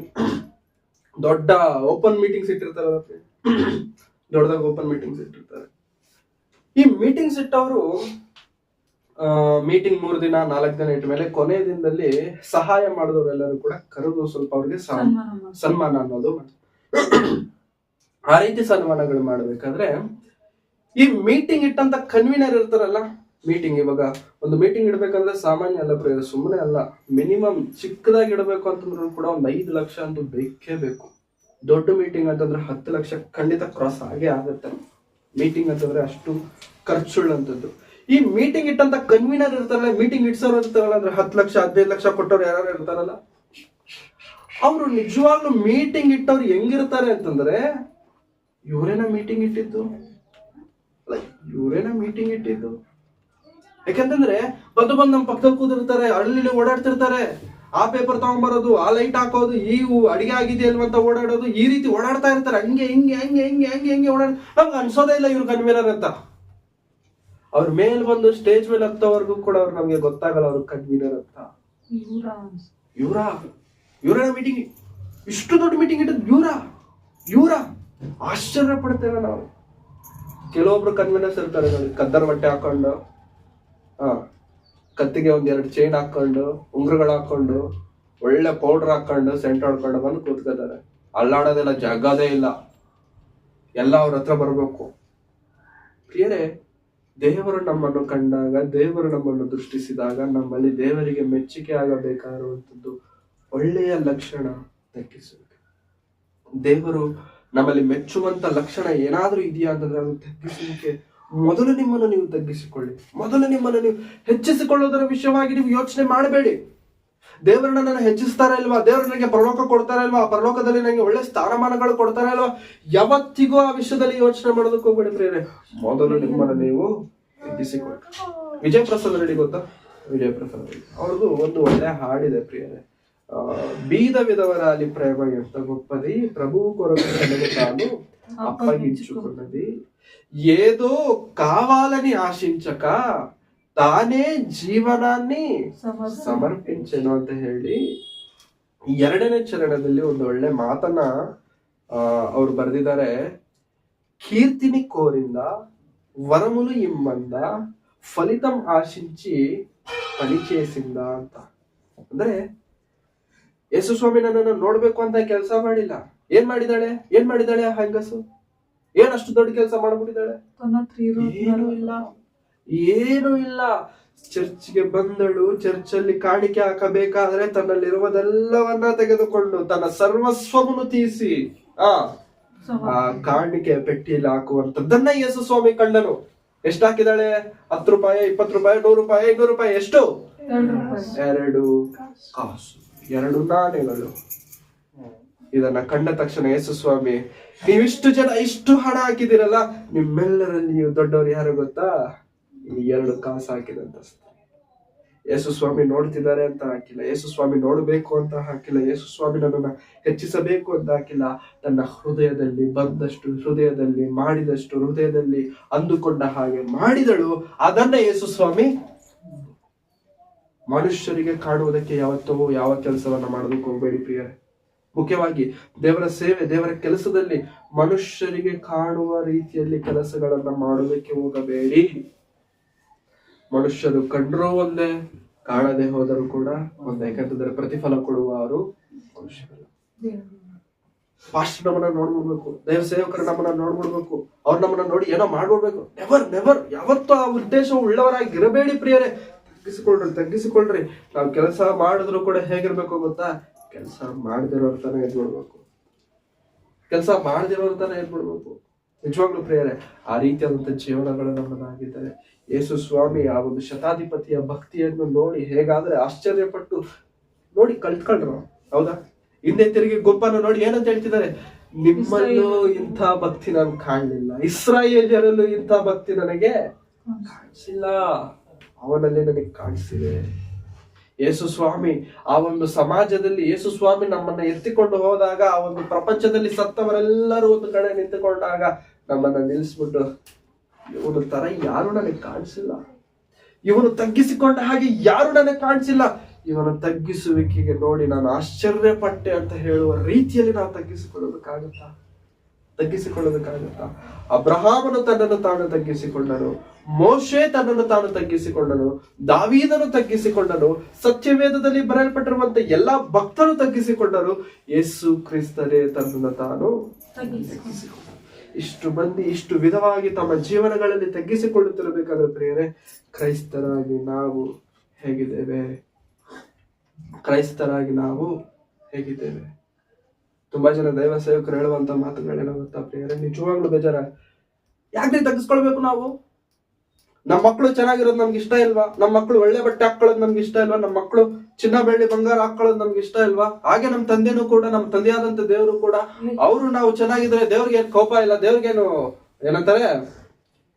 ದೊಡ್ಡ ಓಪನ್ ಮೀಟಿಂಗ್ಸ್ ಇಟ್ಟಿರ್ತಾರಲ್ಲ, ದೊಡ್ಡದಾಗ ಓಪನ್ ಮೀಟಿಂಗ್ಸ್ ಇಟ್ಟಿರ್ತಾರೆ. ಈ ಮೀಟಿಂಗ್ಸ್ ಇಟ್ಟವರು ಮೀಟಿಂಗ್ 3 ದಿನ 4 ದಿನ ಇಟ್ಟ ಮೇಲೆ ಕೊನೆಯ ದಿನದಲ್ಲಿ ಸಹಾಯ ಮಾಡಿದವರೆಲ್ಲರೂ ಕೂಡ ಕರೆದು ಸ್ವಲ್ಪ ಅವ್ರಿಗೆ ಸನ್ಮಾನ ಅನ್ನೋದು ಆ ರೀತಿ ಸನ್ಮಾನಗಳು ಮಾಡ್ಬೇಕಾದ್ರೆ ಈ ಮೀಟಿಂಗ್ ಇಟ್ಟಂತ ಕನ್ವೀನರ್ ಇರ್ತಾರಲ್ಲ, ಮೀಟಿಂಗ್ ಇವಾಗ ಒಂದು ಮೀಟಿಂಗ್ ಇಡ್ಬೇಕಂದ್ರೆ ಸಾಮಾನ್ಯ ಅಲ್ಲ ಪ್ರಿಯರೇ, ಸುಮ್ಮನೆ ಅಲ್ಲ. ಮಿನಿಮಮ್ ಚಿಕ್ಕದಾಗಿ ಇಡಬೇಕು ಅಂತಂದ್ರೂ ಕೂಡ ಒಂದು 5 ಲಕ್ಷ ಅಂತೂ ಬೇಕೇ ಬೇಕು. ದೊಡ್ಡ ಮೀಟಿಂಗ್ ಅಂತಂದ್ರೆ 10 ಲಕ್ಷ ಖಂಡಿತ ಕ್ರಾಸ್ ಆಗೇ ಆಗುತ್ತೆ. ಮೀಟಿಂಗ್ ಅಂತಂದ್ರೆ ಅಷ್ಟು ಖರ್ಚುಳ್ಳಂಥದ್ದು. ಈ ಮೀಟಿಂಗ್ ಇಟ್ಟಂತ ಕನ್ವೀನರ್ ಇರ್ತಾರಲ್ಲ, ಮೀಟಿಂಗ್ ಇಡ್ಸೋರು ಇರ್ತಾರಲ್ಲ, ಅಂದ್ರೆ 10 ಲಕ್ಷ 15 ಲಕ್ಷ ಕೊಟ್ಟವ್ರು ಯಾರು ಇರ್ತಾರಲ್ಲ, ಅವರು ನಿಜವಾಗ್ಲೂ ಮೀಟಿಂಗ್ ಇಟ್ಟವ್ರು ಹೆಂಗಿರ್ತಾರೆ ಅಂತಂದ್ರೆ, ಇವರೇನ ಮೀಟಿಂಗ್ ಇಟ್ಟಿದ್ದು, ಯಾಕಂತಂದ್ರೆ ಬಂದು ನಮ್ಮ ಪಕ್ಕದಲ್ಲಿ ಕೂತಿರ್ತಾರೆ, ಹಳ್ಳಿಲಿ ಓಡಾಡ್ತಿರ್ತಾರೆ, ಆ ಪೇಪರ್ ತಗೊಂಡ್ಬರೋದು, ಆ ಲೈಟ್ ಹಾಕೋದು, ಈ ಅಡಿಗೆ ಆಗಿದೆಯಲ್ವ ಅಂತ ಓಡಾಡೋದು, ಈ ರೀತಿ ಓಡಾಡ್ತಾ ಇರ್ತಾರೆ. ಹಂಗೆ ಹಿಂಗೆ ಹಂಗೆ ಹಿಂಗೆ ಹಂಗೆ ಹಿಂಗೆ ಓಡಾಡ, ನಮ್ಗೆ ಅನ್ಸೋದೇ ಇಲ್ಲ ಇವ್ರು ಕನ್ವೀನರ್ ಅಂತ. ಅವ್ರ ಮೇಲ್ ಬಂದು ಸ್ಟೇಜ್ ಮೇಲೆ ಹತ್ತೋವರೆಗೂ ಕೂಡ ಅವ್ರು ನಮ್ಗೆ ಗೊತ್ತಾಗಲ್ಲ ಅವ್ರ ಕನ್ವೀನರ್ ಅಂತ. ಇವರ ಮೀಟಿಂಗ್, ಇಷ್ಟು ದೊಡ್ಡ ಮೀಟಿಂಗ್ ಇಟ್ಟಿದ್ ಇವರ ಆಶ್ಚರ್ಯ ಪಡ್ತೇವೆ ನಾವು. ಕೆಲವೊಬ್ರು ಕನ್ವೀನರ್ಸ್ ಇರ್ತಾರೆ ನೋಡಿ, ಕದ್ದರ್ ಬಟ್ಟೆ ಹಾಕೊಂಡು, ಕತ್ತಿಗೆ 1-2 ಚೈನ್ ಹಾಕೊಂಡು, ಉಂಗ್ರಗಳು ಹಾಕೊಂಡು, ಒಳ್ಳೆ ಪೌಡರ್ ಹಾಕೊಂಡು, ಸೆಂಟ್ ಹೊಡ್ಕೊಂಡು ಬಂದು ಕೂತ್ಕೋತಾರೆ. ಅಲ್ಲಾಡೋದೆಲ್ಲ ಜಗದೇ ಇಲ್ಲ, ಎಲ್ಲ ಅವ್ರ ಹತ್ರ ಬರ್ಬೇಕು. ಪ್ರಿಯರೇ, ದೇವರು ನಮ್ಮನ್ನು ಕಂಡಾಗ, ದೇವರು ನಮ್ಮನ್ನು ದೃಷ್ಟಿಸಿದಾಗ ನಮ್ಮಲ್ಲಿ ದೇವರಿಗೆ ಮೆಚ್ಚುಗೆ ಆಗಬೇಕಾಗಿರುವಂಥದ್ದು ಒಳ್ಳೆಯ ಲಕ್ಷಣ ತಗ್ಗಿಸುವಿಕೆ. ದೇವರು ನಮ್ಮಲ್ಲಿ ಮೆಚ್ಚುವಂತ ಲಕ್ಷಣ ಏನಾದ್ರೂ ಇದೆಯಾ ಅಂತಂದ್ರೆ ಅದು ತಗ್ಗಿಸುವಿಕೆ. ಮೊದಲು ನಿಮ್ಮನ್ನು ನೀವು ತಗ್ಗಿಸಿಕೊಳ್ಳಿ, ಮೊದಲು ನಿಮ್ಮನ್ನು ನೀವು ಹೆಚ್ಚಿಸಿಕೊಳ್ಳೋದರ ವಿಷಯವಾಗಿ ನೀವು ಯೋಚನೆ ಮಾಡಬೇಡಿ. ದೇವರು ನನ್ನನ್ನು ಹೆಚ್ಚಿಸ್ತಾರ ಇಲ್ವಾ, ದೇವರು ನನಗೆ ಪರಲೋಕ ಕೊಡ್ತಾರ ಇಲ್ವಾ, ಪರಲೋಕದಲ್ಲಿ ನನಗೆ ಒಳ್ಳೆ ಸ್ಥಾನಮಾನಗಳು ಕೊಡ್ತಾರ ಇಲ್ವಾ, ಯಾವತ್ತಿಗೂ ಆ ವಿಷಯದಲ್ಲಿ ಯೋಚನೆ ಮಾಡೋದಕ್ಕೆ ಹೋಗ್ಬೇಡಿ ಪ್ರಿಯರೇ. ಮೊದಲು ನಿಮ್ಮನ್ನು ನೀವು ತಗ್ಗಿಸಿಕೊಳ್ಳಿ. ವಿಜಯ ಪ್ರಸಾದ್ ರೆಡ್ಡಿ ಗೊತ್ತಾ? ವಿಜಯ ಪ್ರಸಾದ್ ರೆಡ್ಡಿ ಅವ್ರದ್ದು ಒಂದು ಒಳ್ಳೆ ಹಾಡಿದೆ ಪ್ರಿಯರೇ, ಬೀದ ವಿಧವರಾಲಿ ಪ್ರೇಮ ಎಂತ ಗೊಪ್ಪದಿ, ಪ್ರಭು ಕೊರಗ ತನಗೆ ತಾನು అప్పగించుకున్నది, ఏదో కావాలని ఆశించక ತಾನೇ ಜೀವನಾన్ని ಸಮರ್ಪಿಂಚೆನು ಅಂತ ಹೇಳಿ 2ನೇ ಚರಣದಲ್ಲಿ ಒಂದು ಒಳ್ಳೆ ಮಾತನ್ನ ಅವ್ರು ಬರೆದಿದ್ದಾರೆ. కీర్తిని కోరింద వరములు ఇమ్మంద ఫలితం ఆశించి పని చేసిందా ಅಂತ. ಅಂದ್ರೆ ಯೇಸು ಸ್ವಾಮಿ ನನ್ನನ್ನು ನೋಡ್ಬೇಕು ಅಂತ ಕೆಲಸ ಮಾಡಿಲ್ಲ. ಏನ್ ಮಾಡಿದಾಳೆ ಆ ಹೆಂಗಸು? ಏನಷ್ಟು ದೊಡ್ಡ ಕೆಲಸ ಮಾಡ್ಬಿಟ್ಟಿದ್ದಾಳೆ? ಏನು ಇಲ್ಲ. ಚರ್ಚ್ಗೆ ಬಂದಳು, ಚರ್ಚಲ್ಲಿ ಕಾಣಿಕೆ ಹಾಕಬೇಕಾದ್ರೆ ತನ್ನಲ್ಲಿರುವುದೆಲ್ಲವನ್ನ ತೆಗೆದುಕೊಂಡು ತನ್ನ ಸರ್ವಸ್ವವನ್ನು ತೀಸಿ ಆ ಕಾಣಿಕೆ ಪೆಟ್ಟಿಯಲ್ಲಿ ಹಾಕುವಂತದ್ದನ್ನ ಯೇಸು ಸ್ವಾಮಿ ಕಂಡನು. ಎಷ್ಟು ಹಾಕಿದಾಳೆ? 10 ರೂಪಾಯಿ, 20 ರೂಪಾಯಿ, 100 ರೂಪಾಯಿ, 200 ರೂಪಾಯಿ. ಎಷ್ಟು? 2 ಕಾಸು, 2 ನಾಣ್ಯಗಳು. ಇದನ್ನ ಕಂಡ ತಕ್ಷಣ ಯೇಸು ಸ್ವಾಮಿ, ನೀವಿಷ್ಟು ಜನ ಇಷ್ಟು ಹಣ ಹಾಕಿದಿರಲ್ಲ, ನಿಮ್ಮೆಲ್ಲರಲ್ಲಿ ನೀವು ದೊಡ್ಡವರು ಯಾರು ಗೊತ್ತಾ? ಈ 2 ಕಾಸು ಹಾಕಿದಂತ. ಯೇಸು ಸ್ವಾಮಿ ನೋಡ್ತಿದ್ದಾರೆ ಅಂತ ಹಾಕಿಲ್ಲ, ಯೇಸು ಸ್ವಾಮಿ ನೋಡ್ಬೇಕು ಅಂತ ಹಾಕಿಲ್ಲ, ಯೇಸು ಸ್ವಾಮಿ ನನ್ನನ್ನ ಹೆಚ್ಚಿಸಬೇಕು ಅಂತ ಹಾಕಿಲ್ಲ. ತನ್ನ ಹೃದಯದಲ್ಲಿ ಬಂದಷ್ಟು, ಹೃದಯದಲ್ಲಿ ಮಾಡಿದಷ್ಟು, ಹೃದಯದಲ್ಲಿ ಅಂದುಕೊಂಡ ಹಾಗೆ ಮಾಡಿದಳು. ಅದನ್ನ ಯೇಸು ಸ್ವಾಮಿ ಮನುಷ್ಯರಿಗೆ ಕಾಣುವುದಕ್ಕೆ ಯಾವತ್ತೋ ಯಾವ ಕೆಲಸವನ್ನ ಮಾಡೋದಕ್ಕೆ ಹೋಗ್ಬೇಡಿ ಪ್ರಿಯರೇ. ಮುಖ್ಯವಾಗಿ ದೇವರ ಸೇವೆ, ದೇವರ ಕೆಲಸದಲ್ಲಿ ಮನುಷ್ಯರಿಗೆ ಕಾಣುವ ರೀತಿಯಲ್ಲಿ ಕೆಲಸಗಳನ್ನ ಮಾಡೋದಕ್ಕೆ ಹೋಗಬೇಡಿ. ಮನುಷ್ಯರು ಕಂಡ್ರೂ ಒಂದೇ, ಕಾಣದೆ ಹೋದರೂ ಕೂಡ ಒಂದೇ. ಯಾಕಂತಂದ್ರೆ ಪ್ರತಿಫಲ ಕೊಡುವವರು ಮನುಷ್ಯರಲ್ಲ. ಪಾಸ್ಟರ್ ನಮ್ಮನ್ನ ನೋಡ್ಬಿಡ್ಬೇಕು, ದೇವ ಸೇವಕರು ನಮ್ಮನ್ನ ನೋಡ್ಬಿಡ್ಬೇಕು, ಅವ್ರು ನಮ್ಮನ್ನ ನೋಡಿ ಏನೋ ಮಾಡ್ಬಿಡ್ಬೇಕು. ನೆವರ್ ಯಾವತ್ತೂ ಆ ಉದ್ದೇಶ ಉಳ್ಳವರಾಗಿರಬೇಡಿ ಪ್ರಿಯರೇ. ತಗ್ಗಿಸಿಕೊಳ್ರಿ. ನಾವು ಕೆಲಸ ಮಾಡಿದ್ರು ಕೂಡ ಹೇಗಿರ್ಬೇಕು ಗೊತ್ತಾ? ಕೆಲಸ ಮಾಡದಿರೋರ್ ತಾನೇ ಎದ್ಬಿಡ್ಬೇಕು, ಕೆಲಸ ಮಾಡದಿರೋರ್ ತಾನೇ ಎದ್ಬಿಡ್ಬೇಕು. ನಿಜವಾಗ್ಲೂ ಪ್ರಿಯರೇ, ಆ ರೀತಿಯಾದಂತ ಜೀವನಗಳು ನಮ್ಮದಾಗಿದ್ದಾರೆ. ಯೇಸು ಸ್ವಾಮಿ ಆ ಒಂದು ಶತಾಧಿಪತಿಯ ಭಕ್ತಿಯನ್ನು ನೋಡಿ ಹೇಗಾದ್ರೆ ಆಶ್ಚರ್ಯಪಟ್ಟು ನೋಡಿ ಕಲ್ತ್ಕೊಂಡ್ರು. ಹೌದಾ? ಹಿಂದೆ ತಿರುಗಿ ಗುಂಪನ್ನು ನೋಡಿ ಏನಂತ ಹೇಳ್ತಿದ್ದಾರೆ? ನಿಮ್ಮಲ್ಲೂ ಇಂಥ ಭಕ್ತಿ ನಾನು ಕಾಣಲಿಲ್ಲ, ಇಸ್ರಾಯೇಲ್ಯರಲ್ಲೂ ಇಂಥ ಭಕ್ತಿ ನನಗೆ ಕಾಣಿಸಿಲ್ಲ, ಅವನಲ್ಲಿ ನನಗೆ ಕಾಣಿಸಿದೆ. ಯೇಸು ಸ್ವಾಮಿ ಆ ಒಂದು ಸಮಾಜದಲ್ಲಿ ಯೇಸು ಸ್ವಾಮಿ ನಮ್ಮನ್ನ ಎತ್ತಿಕೊಂಡು ಹೋದಾಗ, ಆ ಒಂದು ಪ್ರಪಂಚದಲ್ಲಿ ಸತ್ತವರೆಲ್ಲರೂ ಒಂದು ಕಡೆ ನಿಂತುಕೊಂಡಾಗ ನಮ್ಮನ್ನ ನಿಲ್ಲಿಸ್ಬಿಟ್ಟು, ಇವನು ತರ ಯಾರು ನನಗೆ ಕಾಣಿಸಿಲ್ಲ, ಇವನು ತಗ್ಗಿಸಿಕೊಂಡ ಹಾಗೆ ಯಾರು ನನಗೆ ಕಾಣಿಸಿಲ್ಲ, ಇವನ ತಗ್ಗಿಸುವಿಕೆಗೆ ನೋಡಿ ನಾನು ಆಶ್ಚರ್ಯಪಟ್ಟೆ ಅಂತ ಹೇಳುವ ರೀತಿಯಲ್ಲಿ ನಾವು ತಗ್ಗಿಸಿಕೊಳ್ಳೋದಕ್ಕಾಗತ್ತಾ? ಅಬ್ರಹಾಮನು ತನ್ನನ್ನು ತಾನು ತಗ್ಗಿಸಿಕೊಂಡನು, ಮೋಶೆ ತನ್ನನ್ನು ತಾನು ತಗ್ಗಿಸಿಕೊಂಡನು, ದಾವೀದನು ತಗ್ಗಿಸಿಕೊಂಡನು, ಸತ್ಯವೇದದಲ್ಲಿ ಬರೆಯಲ್ಪಟ್ಟಿರುವಂತ ಎಲ್ಲಾ ಭಕ್ತರು ತಗ್ಗಿಸಿಕೊಂಡರು, ಯೇಸು ಕ್ರಿಸ್ತರೇ ತನ್ನನ್ನು ತಾನು ತಗ್ಗಿಸಿಕೊಂಡರು. ಇಷ್ಟು ಮಂದಿ ಇಷ್ಟು ವಿಧವಾಗಿ ತಮ್ಮ ಜೀವನಗಳಲ್ಲಿ ತಗ್ಗಿಸಿಕೊಳ್ಳುತ್ತಿರಬೇಕಾದ್ರೆ ಪ್ರಿಯರೇ, ಕ್ರೈಸ್ತರಾಗಿ ನಾವು ಹೇಗಿದ್ದೇವೆ? ಕ್ರೈಸ್ತರಾಗಿ ನಾವು ಹೇಗಿದ್ದೇವೆ? ತುಂಬಾ ಜನ ದೈವ ಸೇವಕರು ಹೇಳುವಂತ ಮಾತುಗಳೇನೋ ಗೊತ್ತಾ ಪ್ರಿಯರೇ? ನಿಜವಾಗ್ಲೂ ಬೇಜಾರ. ಯಾಕೆ ತಗ್ಗಿಸ್ಕೊಳ್ಬೇಕು ನಾವು? ನಮ್ಮ ಮಕ್ಕಳು ಚೆನ್ನಾಗಿರೋದು ನಮ್ಗೆ ಇಷ್ಟ ಇಲ್ವಾ? ನಮ್ಮ ಮಕ್ಕಳು ಒಳ್ಳೆ ಬಟ್ಟೆ ಹಾಕೊಳ್ಳೋದು ನಮ್ಗೆ ಇಷ್ಟ ಇಲ್ವಾ? ನಮ್ಮ ಮಕ್ಕಳು ಚಿನ್ನ ಬೆಳ್ಳಿ ಬಂಗಾರ ಹಾಕೊಳ್ಳೋದು ನಮ್ಗೆ ಇಷ್ಟ ಇಲ್ವಾ? ಹಾಗೆ ನಮ್ಮ ತಂದೆನೂ ಕೂಡ, ನಮ್ಮ ತಂದೆಯಾದಂತ ದೇವರು ಕೂಡ, ಅವರು ನಾವು ಚೆನ್ನಾಗಿದ್ರೆ ದೇವ್ರಿಗೆ ಏನು ಕೋಪ ಇಲ್ಲ, ದೇವ್ರಿಗೇನು ಏನಂತಾರೆ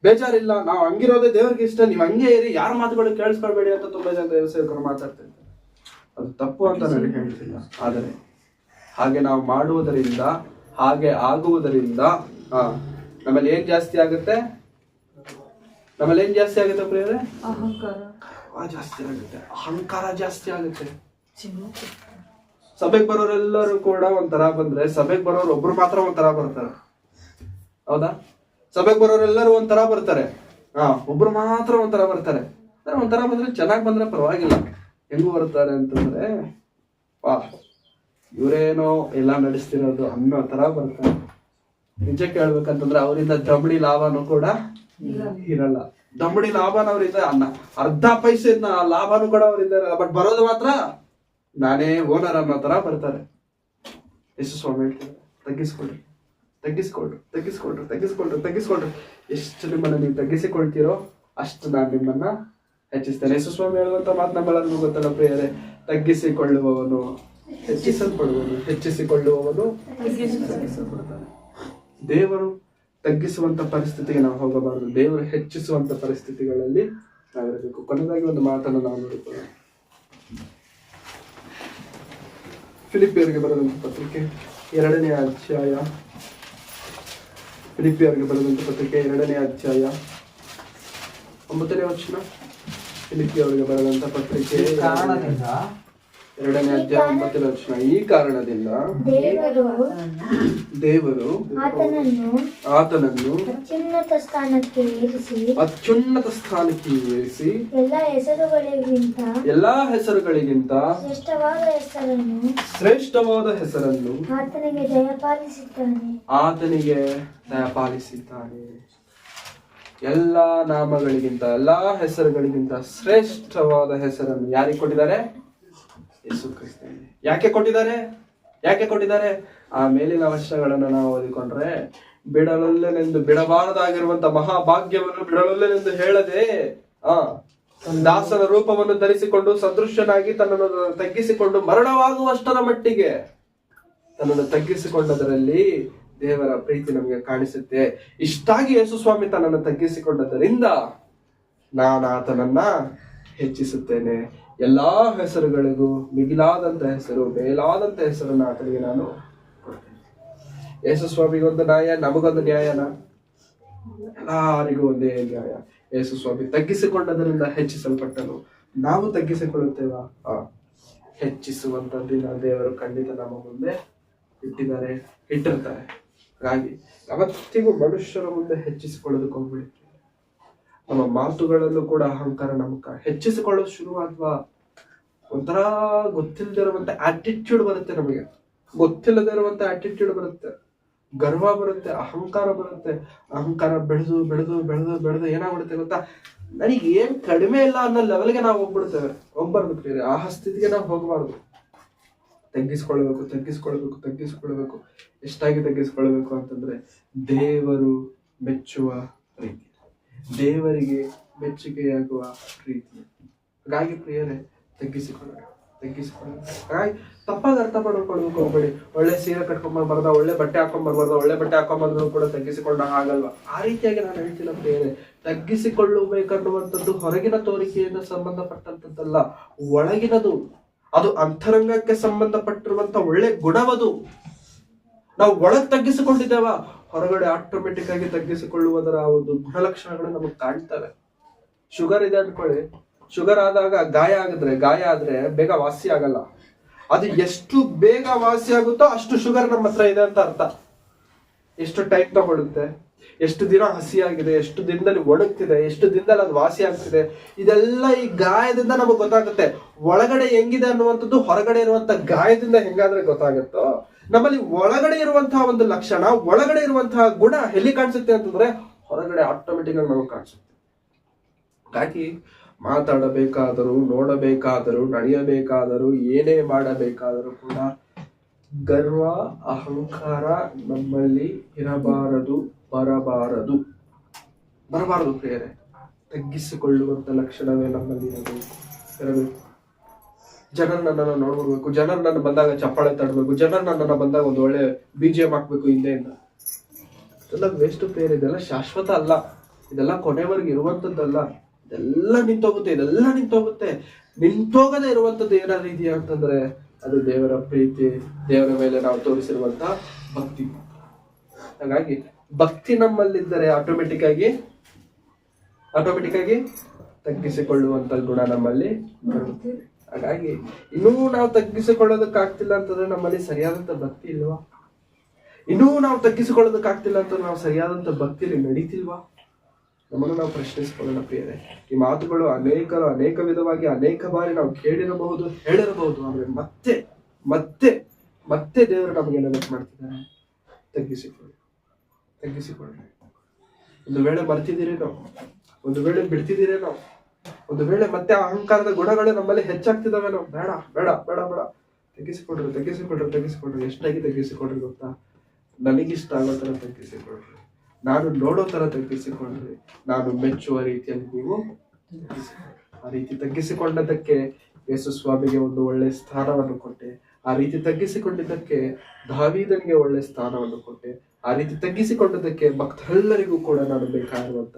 ಬೇಜಾರಿಲ್ಲ, ನಾವು ಹಂಗಿರೋದೇ ದೇವ್ರಿಗೆ ಇಷ್ಟ, ನೀವು ಹಂಗೆ ಇರಿ, ಯಾರ ಮಾತುಗಳು ಕೇಳಿಸ್ಕೊಳ್ಬೇಡಿ ಅಂತ ತುಂಬಾ ಜನ ದೈವ ಸೇವಕರು ಮಾತಾಡ್ತಿರ್ತಾರೆ. ಅದು ತಪ್ಪು ಅಂತ ನಾನು ಹೇಳ್ತಿಲ್ಲ, ಆದರೆ ಹಾಗೆ ನಾವು ಮಾಡುವುದರಿಂದ, ಹಾಗೆ ಆಗುವುದರಿಂದ ನಮ್ಮಲ್ಲಿ ಏನ್ ಜಾಸ್ತಿ ಆಗುತ್ತೆ? ಪ್ರಿಯರೇ? ಜಾಸ್ತಿ ಆಗುತ್ತೆ, ಅಹಂಕಾರ ಜಾಸ್ತಿ ಆಗುತ್ತೆ. ಸಭೆಗೆ ಬರೋರೆಲ್ಲರೂ ಕೂಡ ಒಂಥರ ಬಂದ್ರೆ, ಸಭೆಗೆ ಬರೋರು ಒಬ್ರು ಮಾತ್ರ ಒಂಥರ ಬರ್ತಾರೆ, ಹೌದಾ? ಸಭೆಗೆ ಬರೋರೆಲ್ಲರೂ ಒಂಥರ ಬರ್ತಾರೆ, ಒಬ್ರು ಮಾತ್ರ ಒಂಥರ ಬರ್ತಾರೆ. ಒಂಥರ ಬಂದ್ರೆ ಚೆನ್ನಾಗಿ ಬಂದ್ರೆ ಪರವಾಗಿಲ್ಲ. ಹೆಂಗು ಬರ್ತಾರೆ ಅಂತಂದ್ರೆ, ಇವರೇನೋ ಎಲ್ಲ ನಡೆಸ್ತಿರೋದು ಅನ್ನೋ ತರ ಬರ್ತಾರೆ. ನಿಜ ಕೇಳ್ಬೇಕಂತಂದ್ರೆ ಅವರಿಂದ ದಮಡಿ ಲಾಭನೂ ಕೂಡ ಇರಲ್ಲ. ದಮಡಿ ಲಾಭನ ಅವರಿಂದ ಅರ್ಧ ಪೈಸೆ ಲಾಭನೂ ಕೂಡ ಅವರಿಂದ ಇರಲ್ಲ. ಬಟ್ ಬರೋದು ಮಾತ್ರ ನಾನೇ ಓನರ್ ಅನ್ನೋ ತರ ಬರ್ತಾರೆ. ಯೇಸು ಸ್ವಾಮಿ ಹೇಳ್ತಾರೆ, ತಗ್ಗಿಸ್ಕೊಳ್ರಿ. ಎಷ್ಟು ನಿಮ್ಮನ್ನ ನೀವು ತಗ್ಗಿಸಿಕೊಳ್ತೀರೋ ಅಷ್ಟು ನಾನು ನಿಮ್ಮನ್ನ ಹೆಚ್ಚಿಸ್ತೇನೆ. ಯೇಸು ಸ್ವಾಮಿ ಹೇಳುವಂತ ಮಾತು ನಮ್ಮೆಲ್ಲರಿಗೂ ಗೊತ್ತಲ್ಲ ಪ್ರಿಯರೇ? ತಗ್ಗಿಸಿಕೊಳ್ಳುವವನು ಹೆಚ್ಚಿಸಲ್ಪಡುವನು, ಹೆಚ್ಚಿಸಿಕೊಳ್ಳುವವನು ತಗ್ಗಿಸಲ್ಪಡುತ್ತಾನೆ. ದೇವರು ತಗ್ಗಿಸುವಂತ ಪರಿಸ್ಥಿತಿಗೆ ನಾವು ಹೋಗಬಾರದು, ದೇವರು ಹೆಚ್ಚಿಸುವಂತ ಪರಿಸ್ಥಿತಿಗಳಲ್ಲಿ ನಾವಿರಬೇಕು. ಕೊನೆಯದಾಗಿ ಒಂದು ಮಾತನ್ನು ನಾವು ನೋಡಿಕೊಳ್ಳೋಣ. ಫಿಲಿಪಿಯರಿಗೆ ಬರೆದಂತ ಪತ್ರಿಕೆ 2ನೇ ಅಧ್ಯಾಯ, 9ನೇ ವಚನ. ಫಿಲಿಪಿಯವರಿಗೆ ಬರೆದಂತ ಪತ್ರಿಕೆ 2ನೇ ಅಧ್ಯಾಯ 9ನೇ ವಚನ. ಈ ಕಾರಣದಿಂದ ದೇವರು ಆತನನ್ನು ಅತ್ಯುನ್ನತ ಸ್ಥಾನಕ್ಕೆ ಏರಿಸಿ ಎಲ್ಲಾ ಹೆಸರುಗಳಿಗಿಂತ ಶ್ರೇಷ್ಠವಾದ ಹೆಸರನ್ನು ಆತನಿಗೆ ದಯಪಾಲಿಸಿದ್ದಾನೆ. ಎಲ್ಲಾ ನಾಮಗಳಿಗಿಂತ, ಎಲ್ಲಾ ಹೆಸರುಗಳಿಗಿಂತ ಶ್ರೇಷ್ಠವಾದ ಹೆಸರನ್ನು ಯಾರಿಗೆ ಕೊಟ್ಟಿದ್ದಾರೆ? ಯೇಸು ಕ್ರಿಸ್ತನಿಗೆ. ಯಾಕೆ ಕೊಟ್ಟಿದ್ದಾರೆ? ಆ ಮೇಲಿನ ವರ್ಷಗಳನ್ನು ನಾವು ಓದಿಕೊಂಡ್ರೆ, ಬಿಡಲೊಲ್ಲೆನೆಂದು ಬಿಡಬಾರದಾಗಿರುವಂತ ಮಹಾಭಾಗ್ಯವನ್ನು ಬಿಡಲೊಲ್ಲೆನೆಂದು ಹೇಳದೆ ದಾಸನ ರೂಪವನ್ನು ಧರಿಸಿಕೊಂಡು ಸದೃಶ್ಯನಾಗಿ ತನ್ನನ್ನು ತಗ್ಗಿಸಿಕೊಂಡು ಮರಣವಾಗುವಷ್ಟರ ಮಟ್ಟಿಗೆ ತನ್ನನ್ನು ತಗ್ಗಿಸಿಕೊಂಡದರಲ್ಲಿ ದೇವರ ಪ್ರೀತಿ ನಮಗೆ ಕಾಣಿಸುತ್ತೆ. ಇಷ್ಟಾಗಿ ಯೇಸು ಸ್ವಾಮಿ ತನ್ನನ್ನು ತಗ್ಗಿಸಿಕೊಂಡದರಿಂದ ನಾನು ಆತನನ್ನ ಹೆಚ್ಚಿಸುತ್ತೇನೆ. ಎಲ್ಲಾ ಹೆಸರುಗಳಿಗೂ ಮಿಗಿಲಾದಂತ ಹೆಸರು, ಮೇಲಾದಂತ ಹೆಸರನ್ನು ಆತನಿಗೆ ನಾನು ಕೊಡ್ತೇನೆ. ಯೇಸು ಸ್ವಾಮಿಗೊಂದು ನ್ಯಾಯ, ನಮಗೊಂದು ನ್ಯಾಯನ? ಎಲ್ಲರಿಗೂ ಒಂದೇ ನ್ಯಾಯ. ಯೇಸು ಸ್ವಾಮಿ ತಗ್ಗಿಸಿಕೊಂಡದರಿಂದ ಹೆಚ್ಚಿಸಲ್ಪಟ್ಟನು. ನಾವು ತಗ್ಗಿಸಿಕೊಳ್ಳುತ್ತೇವಾ? ಹೆಚ್ಚಿಸುವಂತ ದಿನ ದೇವರು ಖಂಡಿತ ನಮ್ಮ ಮುಂದೆ ಇಟ್ಟಿರ್ತಾರೆ. ಹಾಗಾಗಿ ಯಾವತ್ತಿಗೂ ಮನುಷ್ಯರ ಮುಂದೆ ಹೆಚ್ಚಿಸಿಕೊಳ್ಳೋದಕ್ಕೆ ಹೋಗ್ಬಿಡಿ. ನಮ್ಮ ಮಾತುಗಳಲ್ಲೂ ಕೂಡ ಅಹಂಕಾರ ನಮಕ ಹೆಚ್ಚಿಸಿಕೊಳ್ಳೋದು ಶುರುವಾದ್ವಾ, ಒಂಥರ ಗೊತ್ತಿಲ್ಲದೆ ಇರುವಂತ ಆಟಿಟ್ಯೂಡ್ ಬರುತ್ತೆ. ನಮಗೆ ಗೊತ್ತಿಲ್ಲದೆ ಇರುವಂತ ಆಟಿಟ್ಯೂಡ್ ಬರುತ್ತೆ, ಗರ್ವ ಬರುತ್ತೆ, ಅಹಂಕಾರ ಬರುತ್ತೆ. ಅಹಂಕಾರ ಬೆಳೆದು ಬೆಳೆದು ಬೆಳೆದು ಬೆಳೆದು ಏನಾಗ್ಬಿಡುತ್ತೆ ಗೊತ್ತಾ? ನನಗೆ ಏನ್ ಕಡಿಮೆ ಇಲ್ಲ ಅನ್ನೋ ಲೆವೆಲ್ಗೆ ನಾವು ಹೋಗ್ಬಾರ್ದು ಪ್ರಿಯರೇ. ಆ ಸ್ಥಿತಿಗೆ ನಾವು ಹೋಗಬಾರ್ದು. ತಗ್ಗಿಸ್ಕೊಳ್ಬೇಕು. ಎಷ್ಟಾಗಿ ತಗ್ಗಿಸ್ಕೊಳ್ಬೇಕು ಅಂತಂದ್ರೆ, ದೇವರು ಮೆಚ್ಚುವ ರೀತಿ, ದೇವರಿಗೆ ಮೆಚ್ಚುಗೆಯಾಗುವ ರೀತಿ. ಹಾಗಾಗಿ ಪ್ರಿಯರೇ, ತಗ್ಗಿಸಿಕೊಳ್ಳೋದು. ಹಾಗಾಗಿ ತಪ್ಪಾಗಿ ಅರ್ಥ ಮಾಡ್ಕೊಳ್ಬೇಕು ಹೋಗ್ಬೇಡಿ. ಒಳ್ಳೆ ಸೀರೆ ಕಟ್ಕೊಂಡ್ ಬರ್ಬಾರ್ದ, ಒಳ್ಳೆ ಬಟ್ಟೆ ಹಾಕೊಂಡ್ ಬರ್ಬಾರ್ದ, ಒಳ್ಳೆ ಬಟ್ಟೆ ಹಾಕೊಂಡ್ ಬಂದ್ರು ಕೂಡ ತಗ್ಗಿಸಿಕೊಂಡ ಆಗಲ್ವಾ? ಆ ರೀತಿಯಾಗಿ ನಾನು ಹೇಳ್ತಿಲ್ಲ ಬೇರೆ. ತಗ್ಗಿಸಿಕೊಳ್ಳಬೇಕನ್ನುವಂಥದ್ದು ಹೊರಗಿನ ತೋರಿಕೆಯಿಂದ ಸಂಬಂಧಪಟ್ಟಂತದ್ದಲ್ಲ, ಒಳಗಿನದು. ಅದು ಅಂತರಂಗಕ್ಕೆ ಸಂಬಂಧಪಟ್ಟಿರುವಂತ ಒಳ್ಳೆ ಗುಣವದು. ನಾವು ಒಳಗ್ ತಗ್ಗಿಸಿಕೊಂಡಿದ್ದೇವ, ಹೊರಗಡೆ ಆಟೋಮೆಟಿಕ್ ಆಗಿ ತಗ್ಗಿಸಿಕೊಳ್ಳುವುದರ ಒಂದು ಗುಣಲಕ್ಷಣಗಳು ನಮಗೆ ಕಾಣ್ತವೆ. ಶುಗರ್ ಇದೆ ಅನ್ಕೊಳ್ಳಿ, ಶುಗರ್ ಆದಾಗ ಗಾಯ ಆದ್ರೆ ಬೇಗ ವಾಸಿ ಆಗಲ್ಲ. ಅದು ಎಷ್ಟು ಬೇಗ ವಾಸಿ ಆಗುತ್ತೋ ಅಷ್ಟು ಶುಗರ್ ನಮ್ಮ ಹತ್ರ ಇದೆ ಅಂತ ಅರ್ಥ. ಎಷ್ಟು ಟೈಮ್ ತಗೊಳುತ್ತೆ, ಎಷ್ಟು ದಿನ ಹಸಿಯಾಗಿದೆ, ಎಷ್ಟು ದಿನದಲ್ಲಿ ಒಣಗ್ತಿದೆ, ಎಷ್ಟು ದಿನದಲ್ಲಿ ಅದು ವಾಸಿ ಆಗ್ತಿದೆ, ಇದೆಲ್ಲ ಈ ಗಾಯದಿಂದ ನಮಗೆ ಗೊತ್ತಾಗುತ್ತೆ. ಒಳಗಡೆ ಹೆಂಗಿದೆ ಅನ್ನುವಂಥದ್ದು ಹೊರಗಡೆ ಇರುವಂತ ಗಾಯದಿಂದ ಹೆಂಗಾದ್ರೆ ಗೊತ್ತಾಗುತ್ತೋ, ನಮ್ಮಲ್ಲಿ ಒಳಗಡೆ ಇರುವಂತಹ ಒಂದು ಲಕ್ಷಣ, ಒಳಗಡೆ ಇರುವಂತಹ ಗುಣ ಎಲ್ಲಿ ಕಾಣಿಸುತ್ತೆ ಅಂತಂದ್ರೆ ಹೊರಗಡೆ ಆಟೋಮೆಟಿಕ್ ಆಗಿ ನಮಗೆ ಕಾಣಿಸುತ್ತೆ. ಹಾಗಾಗಿ ಮಾತಾಡಬೇಕಾದರೂ, ನೋಡಬೇಕಾದರೂ, ನಡೆಯಬೇಕಾದರೂ, ಏನೇ ಮಾಡಬೇಕಾದರೂ ಕೂಡ ಗರ್ವ, ಅಹಂಕಾರ ನಮ್ಮಲ್ಲಿ ಇರಬಾರದು, ಬರಬಾರದು ಪ್ರಿಯರೇ. ತಗ್ಗಿಸಿಕೊಳ್ಳುವಂತ ಲಕ್ಷಣವೇ ನಮ್ಮಲ್ಲಿ ಇರಬೇಕು. ಜನರು ನನ್ನನ್ನು ನೋಡ್ಬಿಡ್ಬೇಕು, ಜನರು ನನ್ನ ಬಂದಾಗ ಚಪ್ಪಾಳೆ ತಡಬೇಕು, ಜನರು ನನ್ನನ್ನು ಬಂದಾಗ ಒಂದು ಒಳ್ಳೆ BGM ಹಾಕ್ಬೇಕು ಹಿಂದೆಯಿಂದ. ಇದೆಲ್ಲ ವೇಸ್ಟ್ ಪ್ರಿಯರೇ. ಇದೆಲ್ಲ ಶಾಶ್ವತ ಅಲ್ಲ, ಇದೆಲ್ಲ ಕೊನೆವರೆಗೆ ಇರುವಂತದ್ದಲ್ಲ. ಇದೆಲ್ಲ ನಿಂತೋಗುತ್ತೆ. ನಿಂತೋಗದೆ ಇರುವಂತದ್ದು ಏನಾದ್ರು ಇದೆಯಾ ಅಂತಂದ್ರೆ ಅದು ದೇವರ ಪ್ರೀತಿ, ದೇವರ ಮೇಲೆ ನಾವು ತೋರಿಸಿರುವಂತಹ ಭಕ್ತಿ. ಹಾಗಾಗಿ ಭಕ್ತಿ ನಮ್ಮಲ್ಲಿದ್ದರೆ ಆಟೋಮೆಟಿಕ್ ಆಗಿ ತಗ್ಗಿಸಿಕೊಳ್ಳುವಂತ ಗುಣ ನಮ್ಮಲ್ಲಿ ಬರುತ್ತೆ. ಹಾಗಾಗಿ ಇನ್ನೂ ನಾವು ತಗ್ಗಿಸಿಕೊಳ್ಳೋದಕ್ಕಾಗ್ತಿಲ್ಲ ಅಂತಂದ್ರೆ ನಮ್ಮಲ್ಲಿ ಸರಿಯಾದಂತ ಭಕ್ತಿ ಇಲ್ವಾ? ಇನ್ನೂ ನಾವು ತಗ್ಗಿಸಿಕೊಳ್ಳೋದಕ್ಕಾಗ್ತಿಲ್ಲ ಅಂತಂದ್ರೆ ನಾವು ಸರಿಯಾದಂತ ಭಕ್ತಿಯಲ್ಲಿ ನಡೀತಿಲ್ವಾ? ನಮ್ಮನ್ನು ನಾವು ಪ್ರಶ್ನಿಸಿಕೊಳ್ಳೋಣ ಪ್ರಿಯರೇ. ಈ ಮಾತುಗಳು ಅನೇಕರು ಅನೇಕ ವಿಧವಾಗಿ ಅನೇಕ ಬಾರಿ ನಾವು ಕೇಳಿರಬಹುದು, ಹೇಳಿರಬಹುದು. ಆದ್ರೆ ಮತ್ತೆ ದೇವರು ನಮಗೆ ನೆನಪು ಮಾಡ್ತಿದ್ದಾರೆ, ತಗ್ಗಿಸಿಕೊಳ್ಳಿ. ಒಂದು ವೇಳೆ ಮರ್ತಿದ್ದೀರಿ ನಾವು, ಒಂದು ವೇಳೆ ಬಿಡ್ತಿದ್ದೀರಿ ನಾವು, ಒಂದು ವೇಳೆ ಮತ್ತೆ ಅಹಂಕಾರದ ಗುಣಗಳು ನಮ್ಮಲ್ಲಿ ಹೆಚ್ಚಾಗ್ತಿದಾವೆ ನಾವು, ಬೇಡ ಬೇಡ ಬೇಡ ಬೇಡ, ತಗ್ಗಿಸಿಕೊಡ್ರಿ. ಎಷ್ಟಾಗಿ ತಗ್ಗಿಸಿಕೊಡ್ರಿ ಗೊತ್ತಾ? ನನಗಿಷ್ಟ ಆಗೋ ತರ ತಗ್ಗಿಸಿಕೊಡ್ರಿ, ನಾನು ನೋಡೋ ತರ ತಗ್ಗಿಸಿಕೊಂಡ್ರಿ, ನಾನು ಮೆಚ್ಚುವ ರೀತಿಯಲ್ಲಿ ನೀವು ಆ ರೀತಿ ತಗ್ಗಿಸಿಕೊಂಡದಕ್ಕೆ ಯೇಸು ಸ್ವಾಮಿಗೆ ಒಂದು ಒಳ್ಳೆ ಸ್ಥಾನವನ್ನು ಕೊಟ್ಟೆ. ಆ ರೀತಿ ತಗ್ಗಿಸಿಕೊಂಡಿದ್ದಕ್ಕೆ ದಾವೀದನಿಗೆ ಒಳ್ಳೆ ಸ್ಥಾನವನ್ನು ಕೊಟ್ಟೆ. ಆ ರೀತಿ ತಗ್ಗಿಸಿಕೊಂಡದಕ್ಕೆ ಭಕ್ತರೆಲ್ಲರಿಗೂ ಕೂಡ ನಾನು ಬೇಕಾಗಿರುವಂತ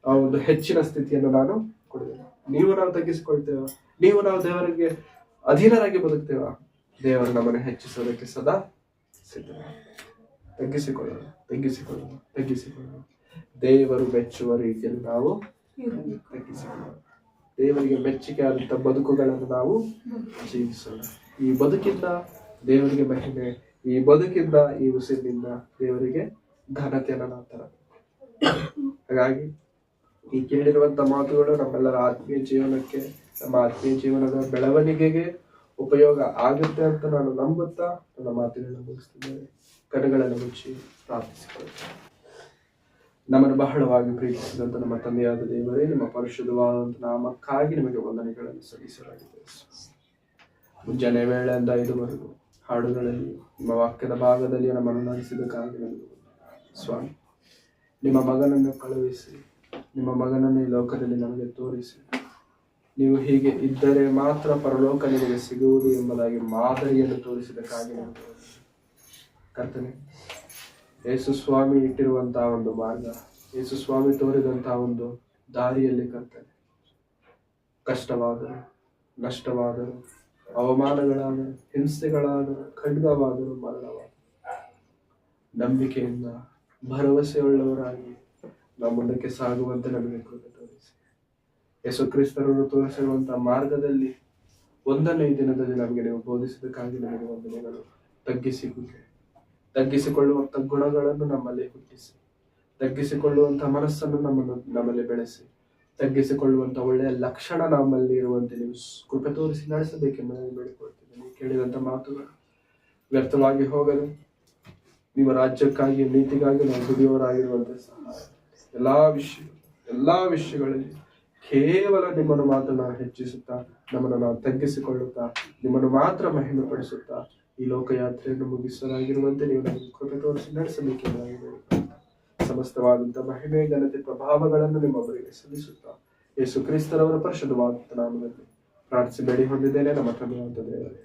ಆ ಒಂದು ಹೆಚ್ಚಿನ ಸ್ಥಿತಿಯನ್ನು ನಾನು ಕೊಡುತ್ತೇನೆ. ನಾವು ತಗ್ಗಿಸಿಕೊಳ್ತೇವ, ನಾವು ದೇವರಿಗೆ ಅಧೀನರಾಗಿ ಬದುಕ್ತೇವ, ದೇವರು ನಮ್ಮನ್ನು ಹೆಚ್ಚಿಸೋದಕ್ಕೆ ಸದಾ ಸಿದ್ಧ. ತಗ್ಗಿಸಿಕೊಳ್ಳೋಣ. ದೇವರು ಮೆಚ್ಚುವ ರೀತಿಯಲ್ಲಿ ನಾವು ತಗ್ಗಿಸಿಕೊಳ್ಳೋಣ. ದೇವರಿಗೆ ಮೆಚ್ಚುಗೆ ಆದಂತ ಬದುಕುಗಳನ್ನು ನಾವು ಜೀವಿಸೋಣ. ಈ ಬದುಕಿಂದ ದೇವರಿಗೆ ಮಹಿಮೆ, ಈ ಬದುಕಿಂದ, ಈ ಉಸಿರಿನಿಂದ ದೇವರಿಗೆ ಘನತೆಯನ್ನು ನಾವು ತರಬೇಕು. ಹಾಗಾಗಿ ಈ ಕೇಳಿರುವಂತ ಮಾತುಗಳು ನಮ್ಮೆಲ್ಲರ ಆತ್ಮೀಯ ಜೀವನಕ್ಕೆ, ನಮ್ಮ ಆತ್ಮೀಯ ಜೀವನದ ಬೆಳವಣಿಗೆಗೆ ಉಪಯೋಗ ಆಗುತ್ತೆ ಅಂತ ನಾನು ನಂಬುತ್ತಾ ನನ್ನ ಮಾತುಗಳನ್ನು ಮುಗಿಸ್ತಿದ್ದೇನೆ. ಕಣ್ಣುಗಳನ್ನು ಮುಚ್ಚಿ ಪ್ರಾರ್ಥಿಸಿಕೊಳ್ಳುತ್ತೇನೆ. ನಮ್ಮನ್ನು ಬಹಳವಾಗಿ ಪ್ರೀತಿಸಿದಂತ ನಮ್ಮ ತಂದೆಯಾದ ದೇವರೇ, ನಿಮ್ಮ ಪರಿಶುದ್ಧವಾದಂತ ನಾಮಕ್ಕಾಗಿ ನಿಮಗೆ ವಂದನೆಗಳನ್ನು ಸಲ್ಲಿಸಲಾಗಿದೆ. ಮುಂಜಾನೆ ವೇಳೆಯಿಂದ ಇದುವರೆಗೂ ಹಾಡುಗಳಲ್ಲಿ, ನಿಮ್ಮ ವಾಕ್ಯದ ಭಾಗದಲ್ಲಿ ನಮ್ಮನ್ನು ನಡೆಸಿದಕ್ಕಾಗಿ ನಮಗೆ ಸ್ವಾಮಿ, ನಿಮ್ಮ ಮಗನನ್ನು ಕಳುಹಿಸಿ, ನಿಮ್ಮ ಮಗನನ್ನು ಈ ಲೋಕದಲ್ಲಿ ನಮಗೆ ತೋರಿಸಿ, ನೀವು ಹೀಗೆ ಇದ್ದರೆ ಮಾತ್ರ ಪರಲೋಕ ನಿಮಗೆ ಸಿಗುವುದು ಎಂಬುದಾಗಿ ಮಾದರಿಯನ್ನು ತೋರಿಸಿದಕ್ಕಾಗಿ ನಮಗೆ ಕರ್ತನೆ. ಯೇಸು ಸ್ವಾಮಿ ಇಟ್ಟಿರುವಂತಹ ಒಂದು ಮಾರ್ಗ, ಯೇಸು ಸ್ವಾಮಿ ತೋರಿದಂತಹ ಒಂದು ದಾರಿಯಲ್ಲಿ ಕರ್ತನೆ, ಕಷ್ಟವಾದರು, ನಷ್ಟವಾದರು, ಅವಮಾನಗಳಾದರು, ಹಿಂಸೆಗಳಾದರು, ಖಡ್ಗವಾದರು, ಮರಣವಾದರು, ನಂಬಿಕೆಯಿಂದ ಭರವಸೆಯುಳ್ಳವರಾಗಿ ನಾವು ಮುಂದಕ್ಕೆ ಸಾಗುವಂತೆ ನಮಗೆ ಕೃಪೆ ತೋರಿಸಿ. ಯೇಸು ಕ್ರಿಸ್ತರನ್ನು ತೋರಿಸಿರುವಂತಹ ಮಾರ್ಗದಲ್ಲಿ ಒಂದನೇ ದಿನದಲ್ಲಿ ನಮಗೆ ನೀವು ಬೋಧಿಸಿದಕ್ಕಾಗಿ ನಮಗೆ ವಂದನೆಗಳು. ತಗ್ಗಿಸಿಕೊಳ್ಳುವಂತ ಗುಣಗಳನ್ನು ನಮ್ಮಲ್ಲಿ ಹುಟ್ಟಿಸಿ, ತಗ್ಗಿಸಿಕೊಳ್ಳುವಂತಹ ಮನಸ್ಸನ್ನು ನಮ್ಮಲ್ಲಿ ಬೆಳೆಸಿ, ತಗ್ಗಿಸಿಕೊಳ್ಳುವಂತ ಒಳ್ಳೆಯ ಲಕ್ಷಣ ನಮ್ಮಲ್ಲಿ ಇರುವಂತೆ ನೀವು ಕೃಪೆ ತೋರಿಸಿ ನಡೆಸಬೇಕೆಂದು ನಾನು ಬೇಡಿಕೊಳ್ತಿದ್ದೇನೆ. ಕೇಳಿದಂತ ಮಾತುಗಳು ವ್ಯರ್ಥವಾಗಿ ಹೋಗಲು, ನಿಮ್ಮ ರಾಜ್ಯಕ್ಕಾಗಿ, ನೀತಿಗಾಗಿ ನಾವು ದುಡಿಯೋರಾಗಿರುವಂತೆ ಸಹಾಯ. ಎಲ್ಲಾ ವಿಷಯಗಳಲ್ಲಿ ಕೇವಲ ನಿಮ್ಮನ್ನು ಮಾತ್ರ ನಾವು ಹೆಚ್ಚಿಸುತ್ತಾ, ನಮ್ಮನ್ನು ನಾವು ತಗ್ಗಿಸಿಕೊಳ್ಳುತ್ತಾ, ನಿಮ್ಮನ್ನು ಮಾತ್ರ ಮಹಿಮೆ ಪಡಿಸುತ್ತಾ ಈ ಲೋಕಯಾತ್ರೆಯನ್ನು ಮುಗಿಸಲಾಗಿರುವಂತೆ ನೀವು ನಮಗೆ ಕೃಪೆ ತೋರಿಸಿ ನಡೆಸಬೇಕೆಂದು ಸಮಸ್ತವಾದಂತಹ ಮಹಿಮೆ, ಘನತೆ, ಪ್ರಭಾವಗಳನ್ನು ನಿಮ್ಮೊಬ್ಬರಿಗೆ ಸಲ್ಲಿಸುತ್ತಾ ಯೇಸು ಕ್ರಿಸ್ತರವರ ಪರಿಶುದ್ಧವಾದ ನಾಮದಲ್ಲಿ ಪ್ರಾರ್ಥಿಸಿ ಬೇಡಿ ಹೊಂದಿದ್ದೇನೆ. ನಮ್ಮ ತಂದೆಯಾದ ದೇವರೇ.